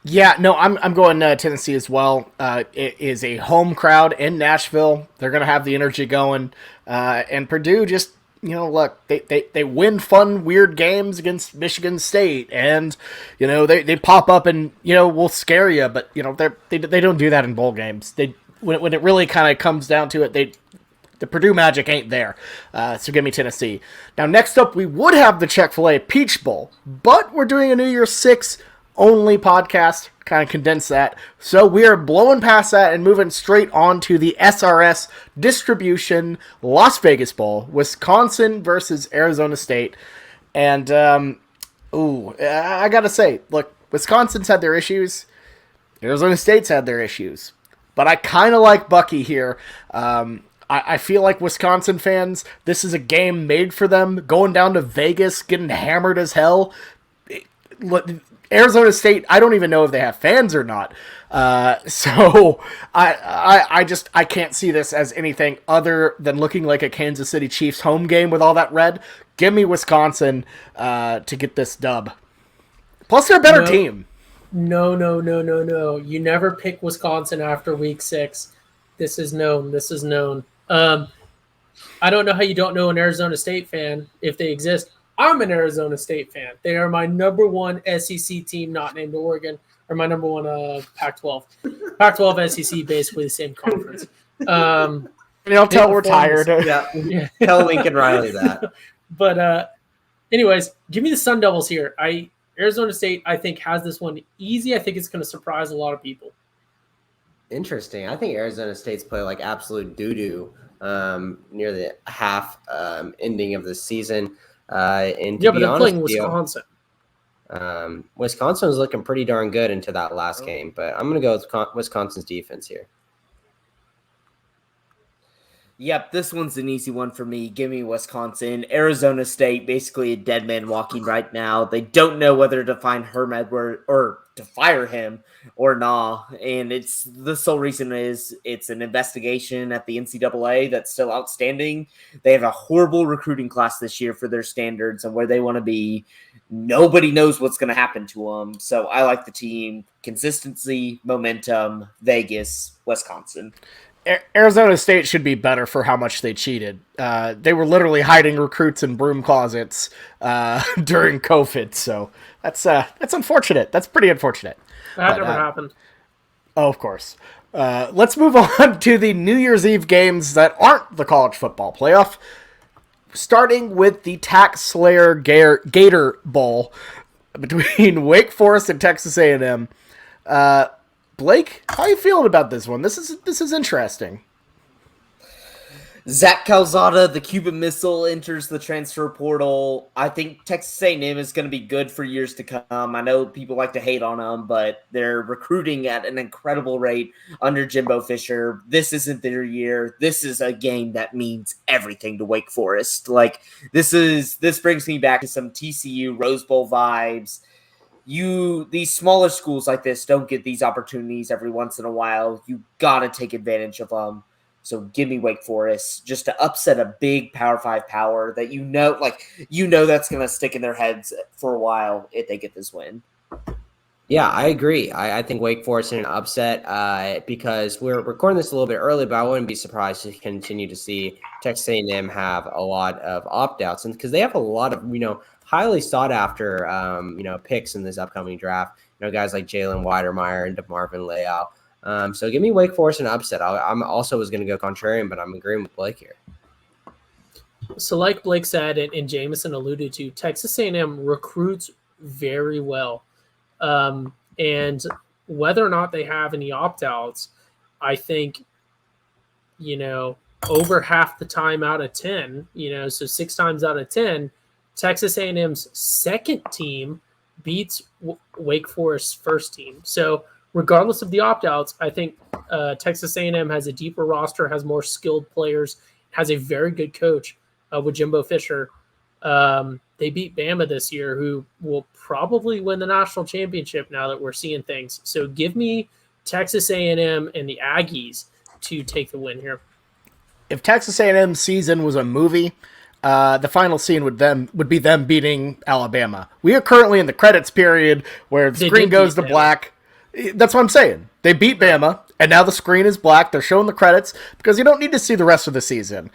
Yeah, no, I'm going Tennessee as well. It is a home crowd in Nashville. They're going to have the energy going. And Purdue just, look, they win fun, weird games against Michigan State. And, they pop up and, will scare you. But, they don't do that in bowl games. When it really kind of comes down to it, the Purdue magic ain't there. So give me Tennessee. Now, next up, we would have the Chick-fil-A Peach Bowl. But we're doing a New Year's 6 only podcast, kind of condense that. So we are blowing past that and moving straight on to the SRS Distribution Las Vegas Bowl, Wisconsin versus Arizona State. And, I gotta say, look, Wisconsin's had their issues. Arizona State's had their issues. But I kind of like Bucky here. I feel like Wisconsin fans, this is a game made for them. Going down to Vegas, getting hammered as hell. Arizona State, I don't even know if they have fans or not. So I can't see this as anything other than looking like a Kansas City Chiefs home game with all that red. Give me Wisconsin to get this dub. Plus, they're a better team. No. You never pick Wisconsin after week 6. This is known. I don't know how you don't know an Arizona State fan if they exist. I'm an Arizona State fan. They are my number one SEC team, not named Oregon. or my number one Pac-12. Pac-12 SEC, basically the same conference. Tell we're tired. Yeah. Tell Lincoln Riley that. But anyways, give me the Sun Devils here. Arizona State, I think, has this one easy. I think it's going to surprise a lot of people. Interesting. I think Arizona State's play like absolute doo-doo near the half ending of the season. And but they're playing Wisconsin. Wisconsin was looking pretty darn good into that last game, but I'm going to go with Wisconsin's defense here. Yep, this one's an easy one for me. Give me Wisconsin. Arizona State, basically a dead man walking right now. They don't know whether to find Herm Edwards or to fire him or not. And it's the sole reason is it's an investigation at the NCAA that's still outstanding. They have a horrible recruiting class this year for their standards and where they want to be. Nobody knows what's going to happen to them. So I like the team. Consistency, momentum, Vegas, Wisconsin. Arizona State should be better for how much they cheated. They were literally hiding recruits in broom closets during COVID, so that's unfortunate. That's pretty unfortunate. That never happened. Oh, of course. Let's move on to the New Year's Eve games that aren't the college football playoff, starting with the Tax Slayer Gator Bowl between Wake Forest and Texas A&M. Blake, how are you feeling about this one? This is interesting. Zach Calzada, the Cuban Missile, enters the transfer portal. I think Texas A&M is going to be good for years to come. I know people like to hate on them, but they're recruiting at an incredible rate under Jimbo Fisher. This isn't their year. This is a game that means everything to Wake Forest. Like this brings me back to some TCU Rose Bowl vibes. These smaller schools like this don't get these opportunities every once in a while. You got to take advantage of them. So give me Wake Forest just to upset a big Power 5 power that that's going to stick in their heads for a while if they get this win. Yeah, I agree. I think Wake Forest in an upset because we're recording this a little bit early, but I wouldn't be surprised to continue to see Texas A&M have a lot of opt-outs, and because they have a lot of highly sought after picks in this upcoming draft. Guys like Jalen Weidermeyer and DeMarvin Leal. So give me Wake Forest an upset. I'm also was going to go contrarian, but I'm agreeing with Blake here. So like Blake said and Jameson alluded to, Texas A&M recruits very well. And whether or not they have any opt-outs, I think, over half the time out of 10, so 6 times out of 10, Texas A&M's second team beats Wake Forest's first team. So regardless of the opt-outs, I think Texas A&M has a deeper roster, has more skilled players, has a very good coach with Jimbo Fisher. They beat Bama this year, who will probably win the national championship now that we're seeing things. So give me Texas A&M and the Aggies to take the win here. If Texas A&M's season was a movie, the final scene would be them beating Alabama. We are currently in the credits period where the screen goes to black. That's what I'm saying. They beat Bama, and now the screen is black. They're showing the credits because you don't need to see the rest of the season.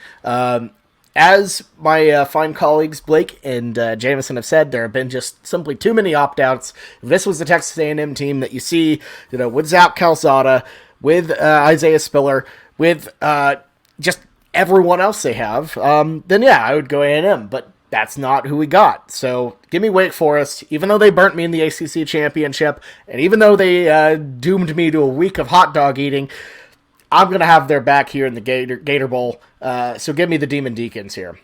As my fine colleagues Blake and Jameson have said, there have been just simply too many opt-outs. If this was the Texas A&M team that you see, with Zach Calzada, with Isaiah Spiller, with just everyone else they have, then yeah, I would go A&M. But that's not who we got. So give me Wake Forest, even though they burnt me in the ACC championship, and even though they doomed me to a week of hot dog eating, I'm going to have their back here in the Gator Bowl. So give me the Demon Deacons here.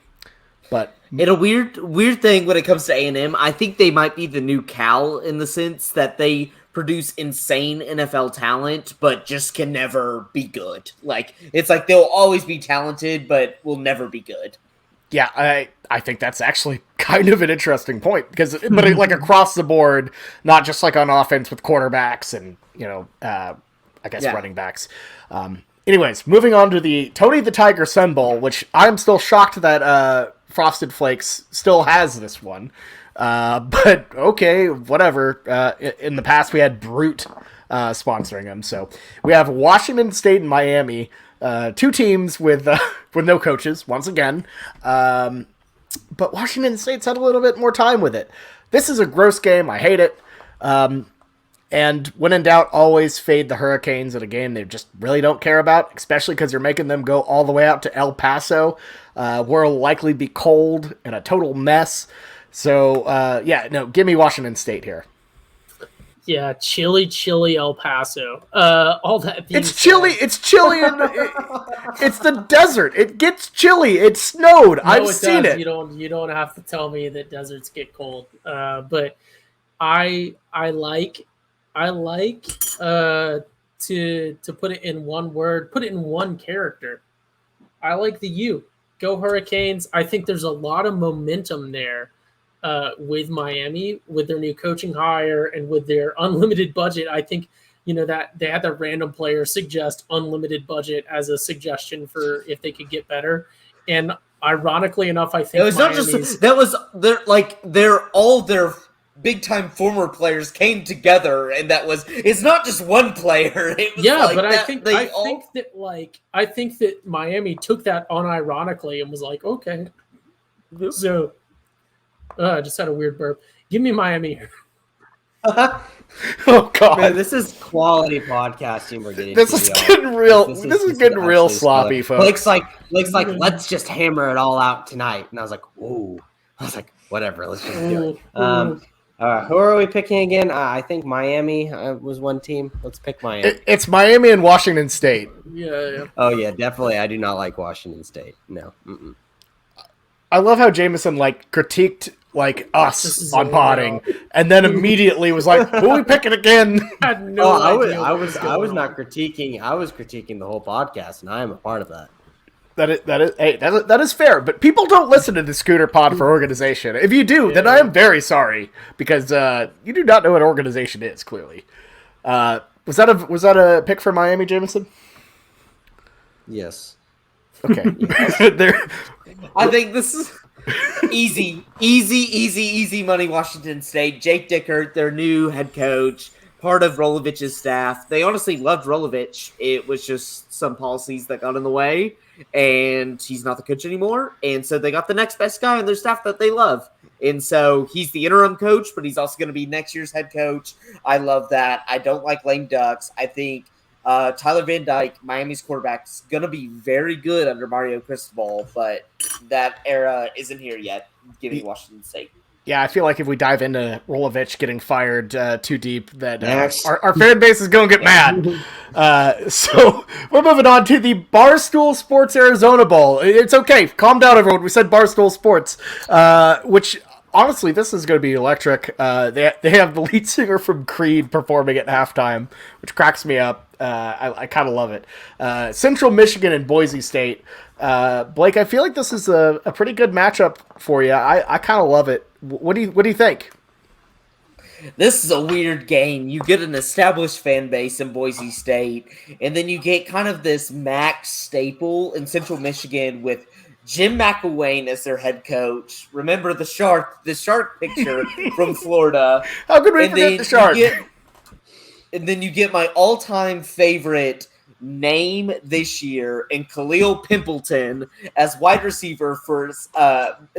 But in a weird thing when it comes to A&M, I think they might be the new Cal in the sense that they produce insane NFL talent, but just can never be good. Like, it's like they'll always be talented, but will never be good. Yeah, I think that's actually kind of an interesting point but like across the board, not just like on offense with quarterbacks and, running backs. Anyways, moving on to the Tony the Tiger Sun Bowl, which I'm still shocked that Frosted Flakes still has this one. But okay, whatever. In the past, we had Brute sponsoring them. So we have Washington State and Miami, 2 teams with no coaches, once again. But Washington State's had a little bit more time with it. This is a gross game. I hate it. And when in doubt, always fade the Hurricanes at a game they just really don't care about, especially because you're making them go all the way out to El Paso, where it'll likely be cold and a total mess. So, give me Washington State here. Yeah, chilly El Paso. All that. It's chilly. It's chilly. It's the desert. It gets chilly. It snowed. No, I've seen it. You don't have to tell me that deserts get cold. But I like to put it in one word, put it in one character. I like the U. Go Hurricanes. I think there's a lot of momentum there. With Miami, with their new coaching hire and with their unlimited budget. I think, that they had the random player suggest unlimited budget as a suggestion for if they could get better. And ironically enough, I think it was not just that was all their big time former players came together, and it's not just one player. It was but I think that Miami took that unironically and was like, okay, so. I just had a weird burp. Give me Miami here. Oh God! Man, this is quality podcasting. We're getting. This is getting real. This is getting real sloppy, folks. Blake's like, let's just hammer it all out tonight. And I was like, whoa. I was like, whatever. Let's just do it. Who are we picking again? I think Miami was one team. Let's pick Miami. It's Miami and Washington State. Yeah. Oh yeah, definitely. I do not like Washington State. No. Mm-mm. I love how Jameson critiqued us on potting, and then immediately was like, "Who are we picking again?" I had no idea. I was not critiquing. I was critiquing the whole podcast, and I am a part of that. That is fair, but people don't listen to the Scooter Pod for organization. If you do, then I am very sorry because you do not know what organization is. Clearly, was that a pick for Miami, Jameson? Yes. Okay. I think this is easy money. Washington State. Jake Dickert, their new head coach, part of Rolovich's staff. They honestly loved Rolovich. It was just some policies that got in the way, and he's not the coach anymore. And so they got the next best guy on their staff that they love. And so he's the interim coach, but he's also going to be next year's head coach. I love that. I don't like lame ducks. I think Tyler Van Dyke, Miami's quarterback, is going to be very good under Mario Cristobal, but that era isn't here yet. Give me Washington State. Yeah, I feel like if we dive into Rolovich getting fired too deep, that our fan base is going to get mad. So we're moving on to the Barstool Sports Arizona Bowl. It's okay. Calm down, everyone. We said Barstool Sports, which... Honestly, this is going to be electric. They have the lead singer from Creed performing at halftime, which cracks me up. I kind of love it. Central Michigan and Boise State. Blake, I feel like this is a pretty good matchup for you. I kind of love it. What do you think? This is a weird game. You get an established fan base in Boise State, and then you get kind of this Max staple in Central Michigan with Jim McElwain as their head coach. Remember the shark picture from Florida. How could we forget the shark? And then you get my all-time favorite name this year in Khalil Pimpleton as wide receiver for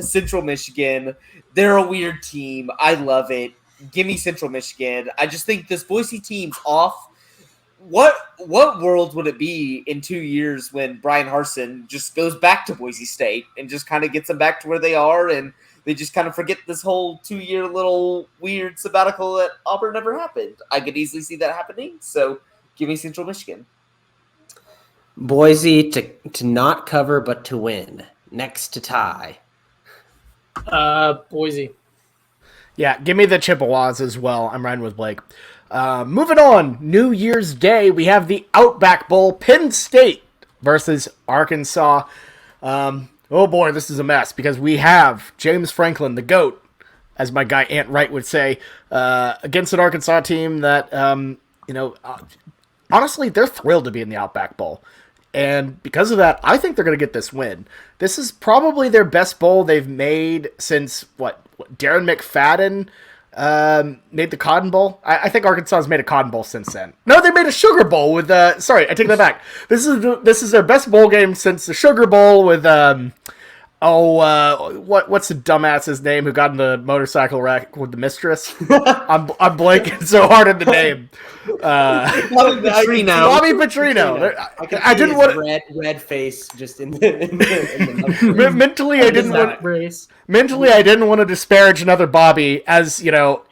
Central Michigan. They're a weird team. I love it. Give me Central Michigan. I just think this Boise team's off. What world would it be in 2 years when Brian Harsin just goes back to Boise State and just kind of gets them back to where they are, and they just kind of forget this whole 2-year little weird sabbatical at Auburn never happened? I could easily see that happening. So give me Central Michigan. Boise to not cover but to win. Next to tie. Boise. Yeah, give me the Chippewas as well. I'm riding with Blake. Moving on, New Year's Day, we have the Outback Bowl, Penn State versus Arkansas. Oh boy, this is a mess because we have James Franklin, the GOAT, as my guy Ant Wright would say, against an Arkansas team that, honestly, they're thrilled to be in the Outback Bowl. And because of that, I think they're going to get this win. This is probably their best bowl they've made since, Darren McFadden made the Cotton Bowl. I think Arkansas has made a Cotton Bowl since then. No, they made a Sugar Bowl with. Sorry, I take that back. This is their best bowl game since the Sugar Bowl with What's the dumbass's name who got in the motorcycle wreck with the mistress? I'm blanking so hard on the name. Bobby Petrino. Bobby Petrino. I didn't want red face just in the mentally. I didn't want race. Mentally, I didn't want to disparage another Bobby, as,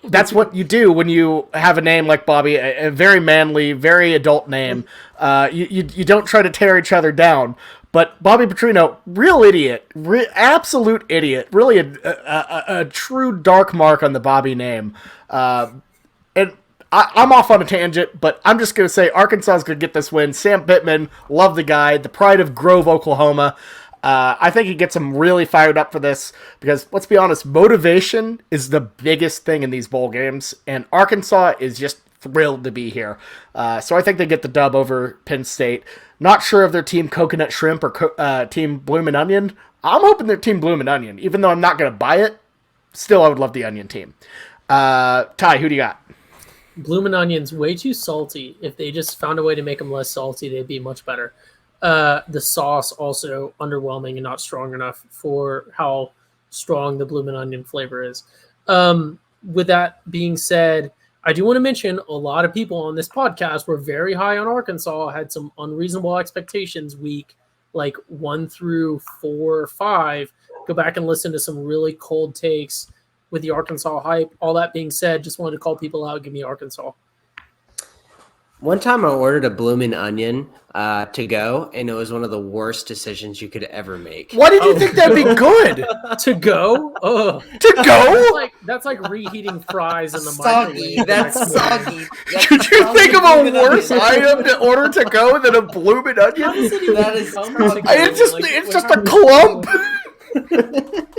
that's what you do when you have a name like Bobby, a very manly, very adult name. You don't try to tear each other down. But Bobby Petrino, real idiot, absolute idiot, really a true dark mark on the Bobby name. And I'm off on a tangent, but I'm just going to say Arkansas is going to get this win. Sam Pittman, love the guy, the pride of Grove, Oklahoma. I think he gets them really fired up for this because, let's be honest, motivation is the biggest thing in these bowl games, and Arkansas is just thrilled to be here. So I think they get the dub over Penn State. Not sure if they're Team Coconut Shrimp or Team Bloomin' Onion. I'm hoping they're Team Bloomin' Onion, even though I'm not going to buy it. Still, I would love the Onion team. Ty, who do you got? Bloomin' Onion's way too salty. If they just found a way to make them less salty, they'd be much better. The sauce also underwhelming and not strong enough for how strong the Bloomin' Onion flavor is. With that being said, I do want to mention a lot of people on this podcast were very high on Arkansas, had some unreasonable expectations week like 1 through 4 or 5. Go back and listen to some really cold takes with the Arkansas hype. All that being said, just wanted to call people out. Give me Arkansas. One time I ordered a Bloomin' Onion to go, and it was one of the worst decisions you could ever make. Why did you think that'd be good? To go? Oh. To go? That's like reheating fries in the Soggy. microwave. That's soggy. Could you think of a worse item to order to go than a Bloomin' Onion? That is It's just a clump.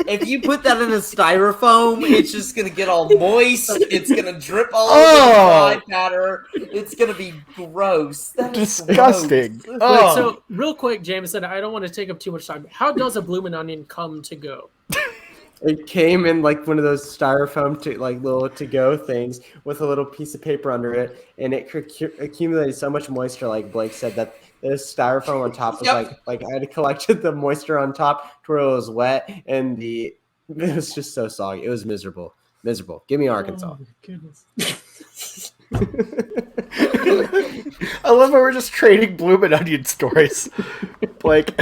If you put that in a styrofoam, it's just gonna get all moist. It's gonna drip all over the fry batter. It's gonna be gross. That is disgusting. gross. Wait, so real quick, Jameson, I don't want to take up too much time. How does a Bloomin' Onion come to go? It came in like one of those styrofoam little to-go things with a little piece of paper under it, and it accumulated so much moisture, like Blake said, that the styrofoam on top was like I had collected the moisture on top to where it was wet, and it was just so soggy. It was miserable. Give me Arkansas. Oh my goodness. I love how we're just trading Bloomin' Onion stories. Like,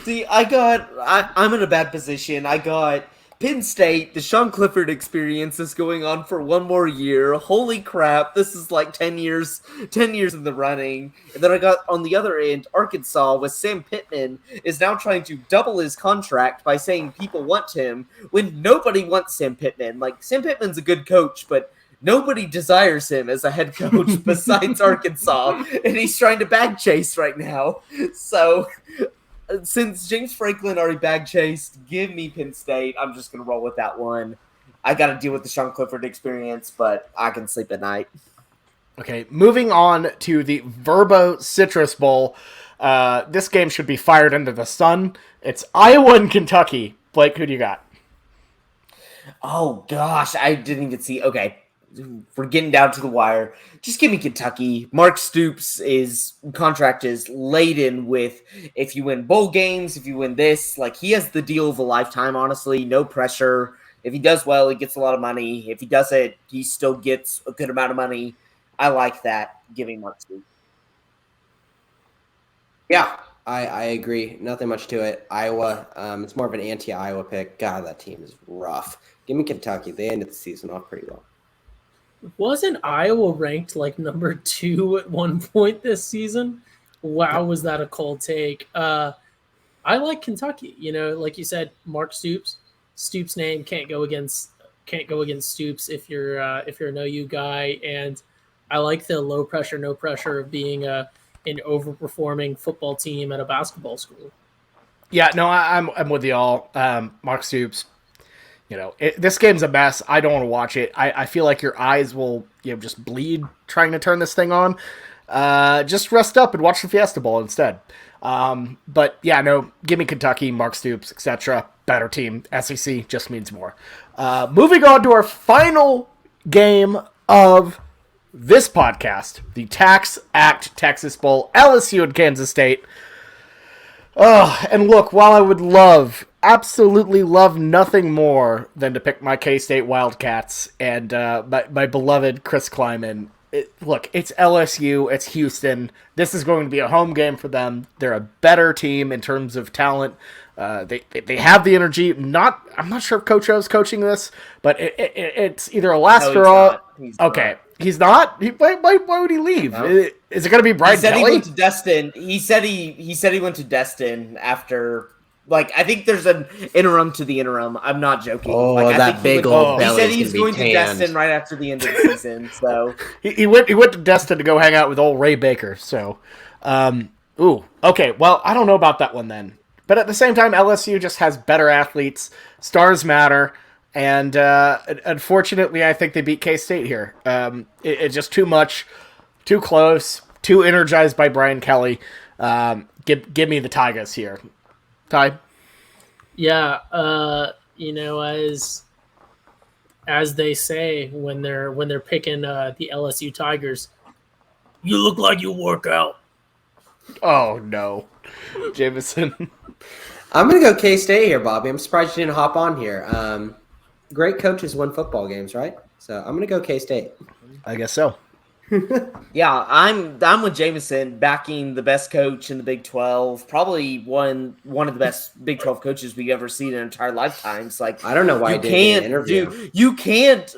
See, I'm in a bad position. I got Penn State, the Sean Clifford experience is going on for one more year. Holy crap, this is like 10 years in the running. And then I got on the other end, Arkansas with Sam Pittman is now trying to double his contract by saying people want him when nobody wants Sam Pittman. Like, Sam Pittman's a good coach, but nobody desires him as a head coach besides Arkansas, and he's trying to bag chase right now. So, since James Franklin already bag chased, give me Penn State. I'm just going to roll with that one. I got to deal with the Sean Clifford experience, but I can sleep at night. okay, moving on to the Verbo Citrus Bowl. This game should be fired into the sun. It's Iowa and Kentucky. Blake, who do you got? Oh, gosh, I didn't even see. Okay, we're getting down to the wire. Just give me Kentucky. Mark Stoops' contract is laden with, if you win bowl games, if you win this, like, he has the deal of a lifetime, honestly. No pressure. If he does well, he gets a lot of money. If he doesn't, he still gets a good amount of money. I like that. Giving Mark Stoops. Yeah, I agree. Nothing much to it. Iowa, it's more of an anti-Iowa pick. God, that team is rough. Give me Kentucky. They ended the season off pretty well. Wasn't Iowa ranked like number 2 at one point this season? Wow, was that a cold take? I like Kentucky. You know, like you said, Mark Stoops. Stoops' name can't go against Stoops if you're an OU guy. And I like the low pressure, no pressure of being an overperforming football team at a basketball school. Yeah, no, I'm with y'all. Mark Stoops. You know, this game's a mess. I don't want to watch it. I feel like your eyes will, just bleed trying to turn this thing on. Just rest up and watch the Fiesta Bowl instead. But yeah, no, give me Kentucky, Mark Stoops, etc. Better team. SEC just means more. Moving on to our final game of this podcast, the Tax Act Texas Bowl, LSU and Kansas State. And look, while I would love absolutely love nothing more than to pick my K-State Wildcats and my beloved Chris Kleiman. Look, it's LSU, it's Houston. This is going to be a home game for them. They're a better team in terms of talent. They have the energy. I'm not sure if Coach O's coaching this, but it's either a last or all. Okay. He's not. Why would he leave? No. Is it going to be Brian Kelly? He went to Destin. He said he went to Destin after. Like, I think there's an interim to the interim. I'm not joking. Oh, like, that big old belly. He said he's going to Destin right after the end of the season. So he went to Destin to go hang out with old Ray Baker. So, okay. Well, I don't know about that one then. But at the same time, LSU just has better athletes. Stars matter. And unfortunately, I think they beat K-State here. It's just too much, too close, too energized by Brian Kelly. Give me the Tigers here. Ty? Yeah, as they say when they're picking the LSU Tigers, you look like you work out. Oh no, Jameson. I'm gonna go K-State here, Bobby. I'm surprised you didn't hop on here. Great coaches win football games, right? So I'm gonna go K-State. I guess so. Yeah, I'm with Jameson, backing the best coach in the Big 12. Probably one of the best Big 12 coaches we've ever seen in our entire lifetimes. Like, I don't know why you can't.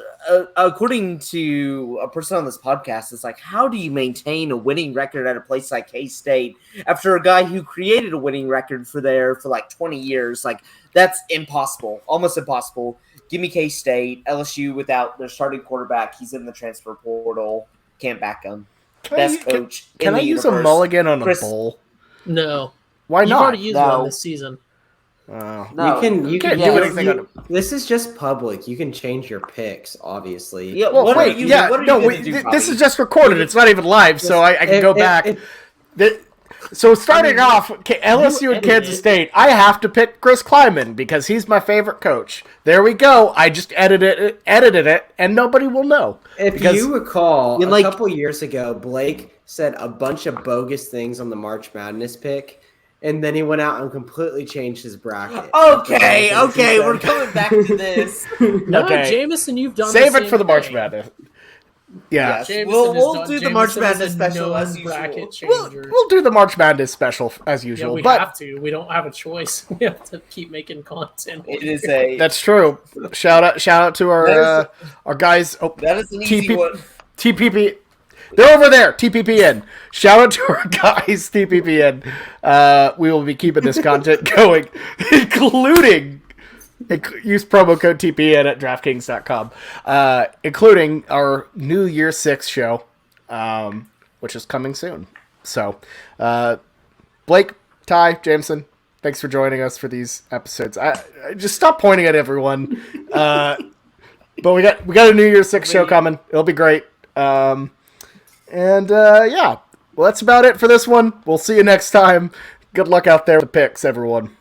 According to a person on this podcast, it's like, how do you maintain a winning record at a place like K-State after a guy who created a winning record for like 20 years? Like, that's impossible, almost impossible. Give me K-State. LSU without their starting quarterback. He's in the transfer portal. Can't back him. Best coach. Can I use a mulligan on a bowl? No. Why not? You've already used one this season. No, you can't do anything. This is just public. You can change your picks, obviously. Yeah. Well, this is just recorded. It's not even live, so I can go back. So starting off, LSU and Kansas State, I have to pick Chris Kleiman because he's my favorite coach. There we go. I just edited it, and nobody will know. If you recall, a couple years ago, Blake said a bunch of bogus things on the March Madness pick, and then he went out and completely changed his bracket. Okay, we're coming back to this. No, Jameson, you've done Save it for the March Madness. Yeah, yes. We'll do the March Madness special as usual. We'll do the March Madness special as usual. Yeah, have to. We don't have a choice. We have to keep making content. That's true. Shout out to our guys. Oh, that is an easy one. TPP. They're over there. TPPN. Shout out to our guys. TPPN. We will be keeping this content going, including. Use promo code TPN at DraftKings.com, including our New Year 6 show, which is coming soon. So, Blake, Ty, Jameson, thanks for joining us for these episodes. I just stop pointing at everyone. But we got a New Year 6 show coming. It'll be great. Yeah, well, that's about it for this one. We'll see you next time. Good luck out there with the picks, everyone.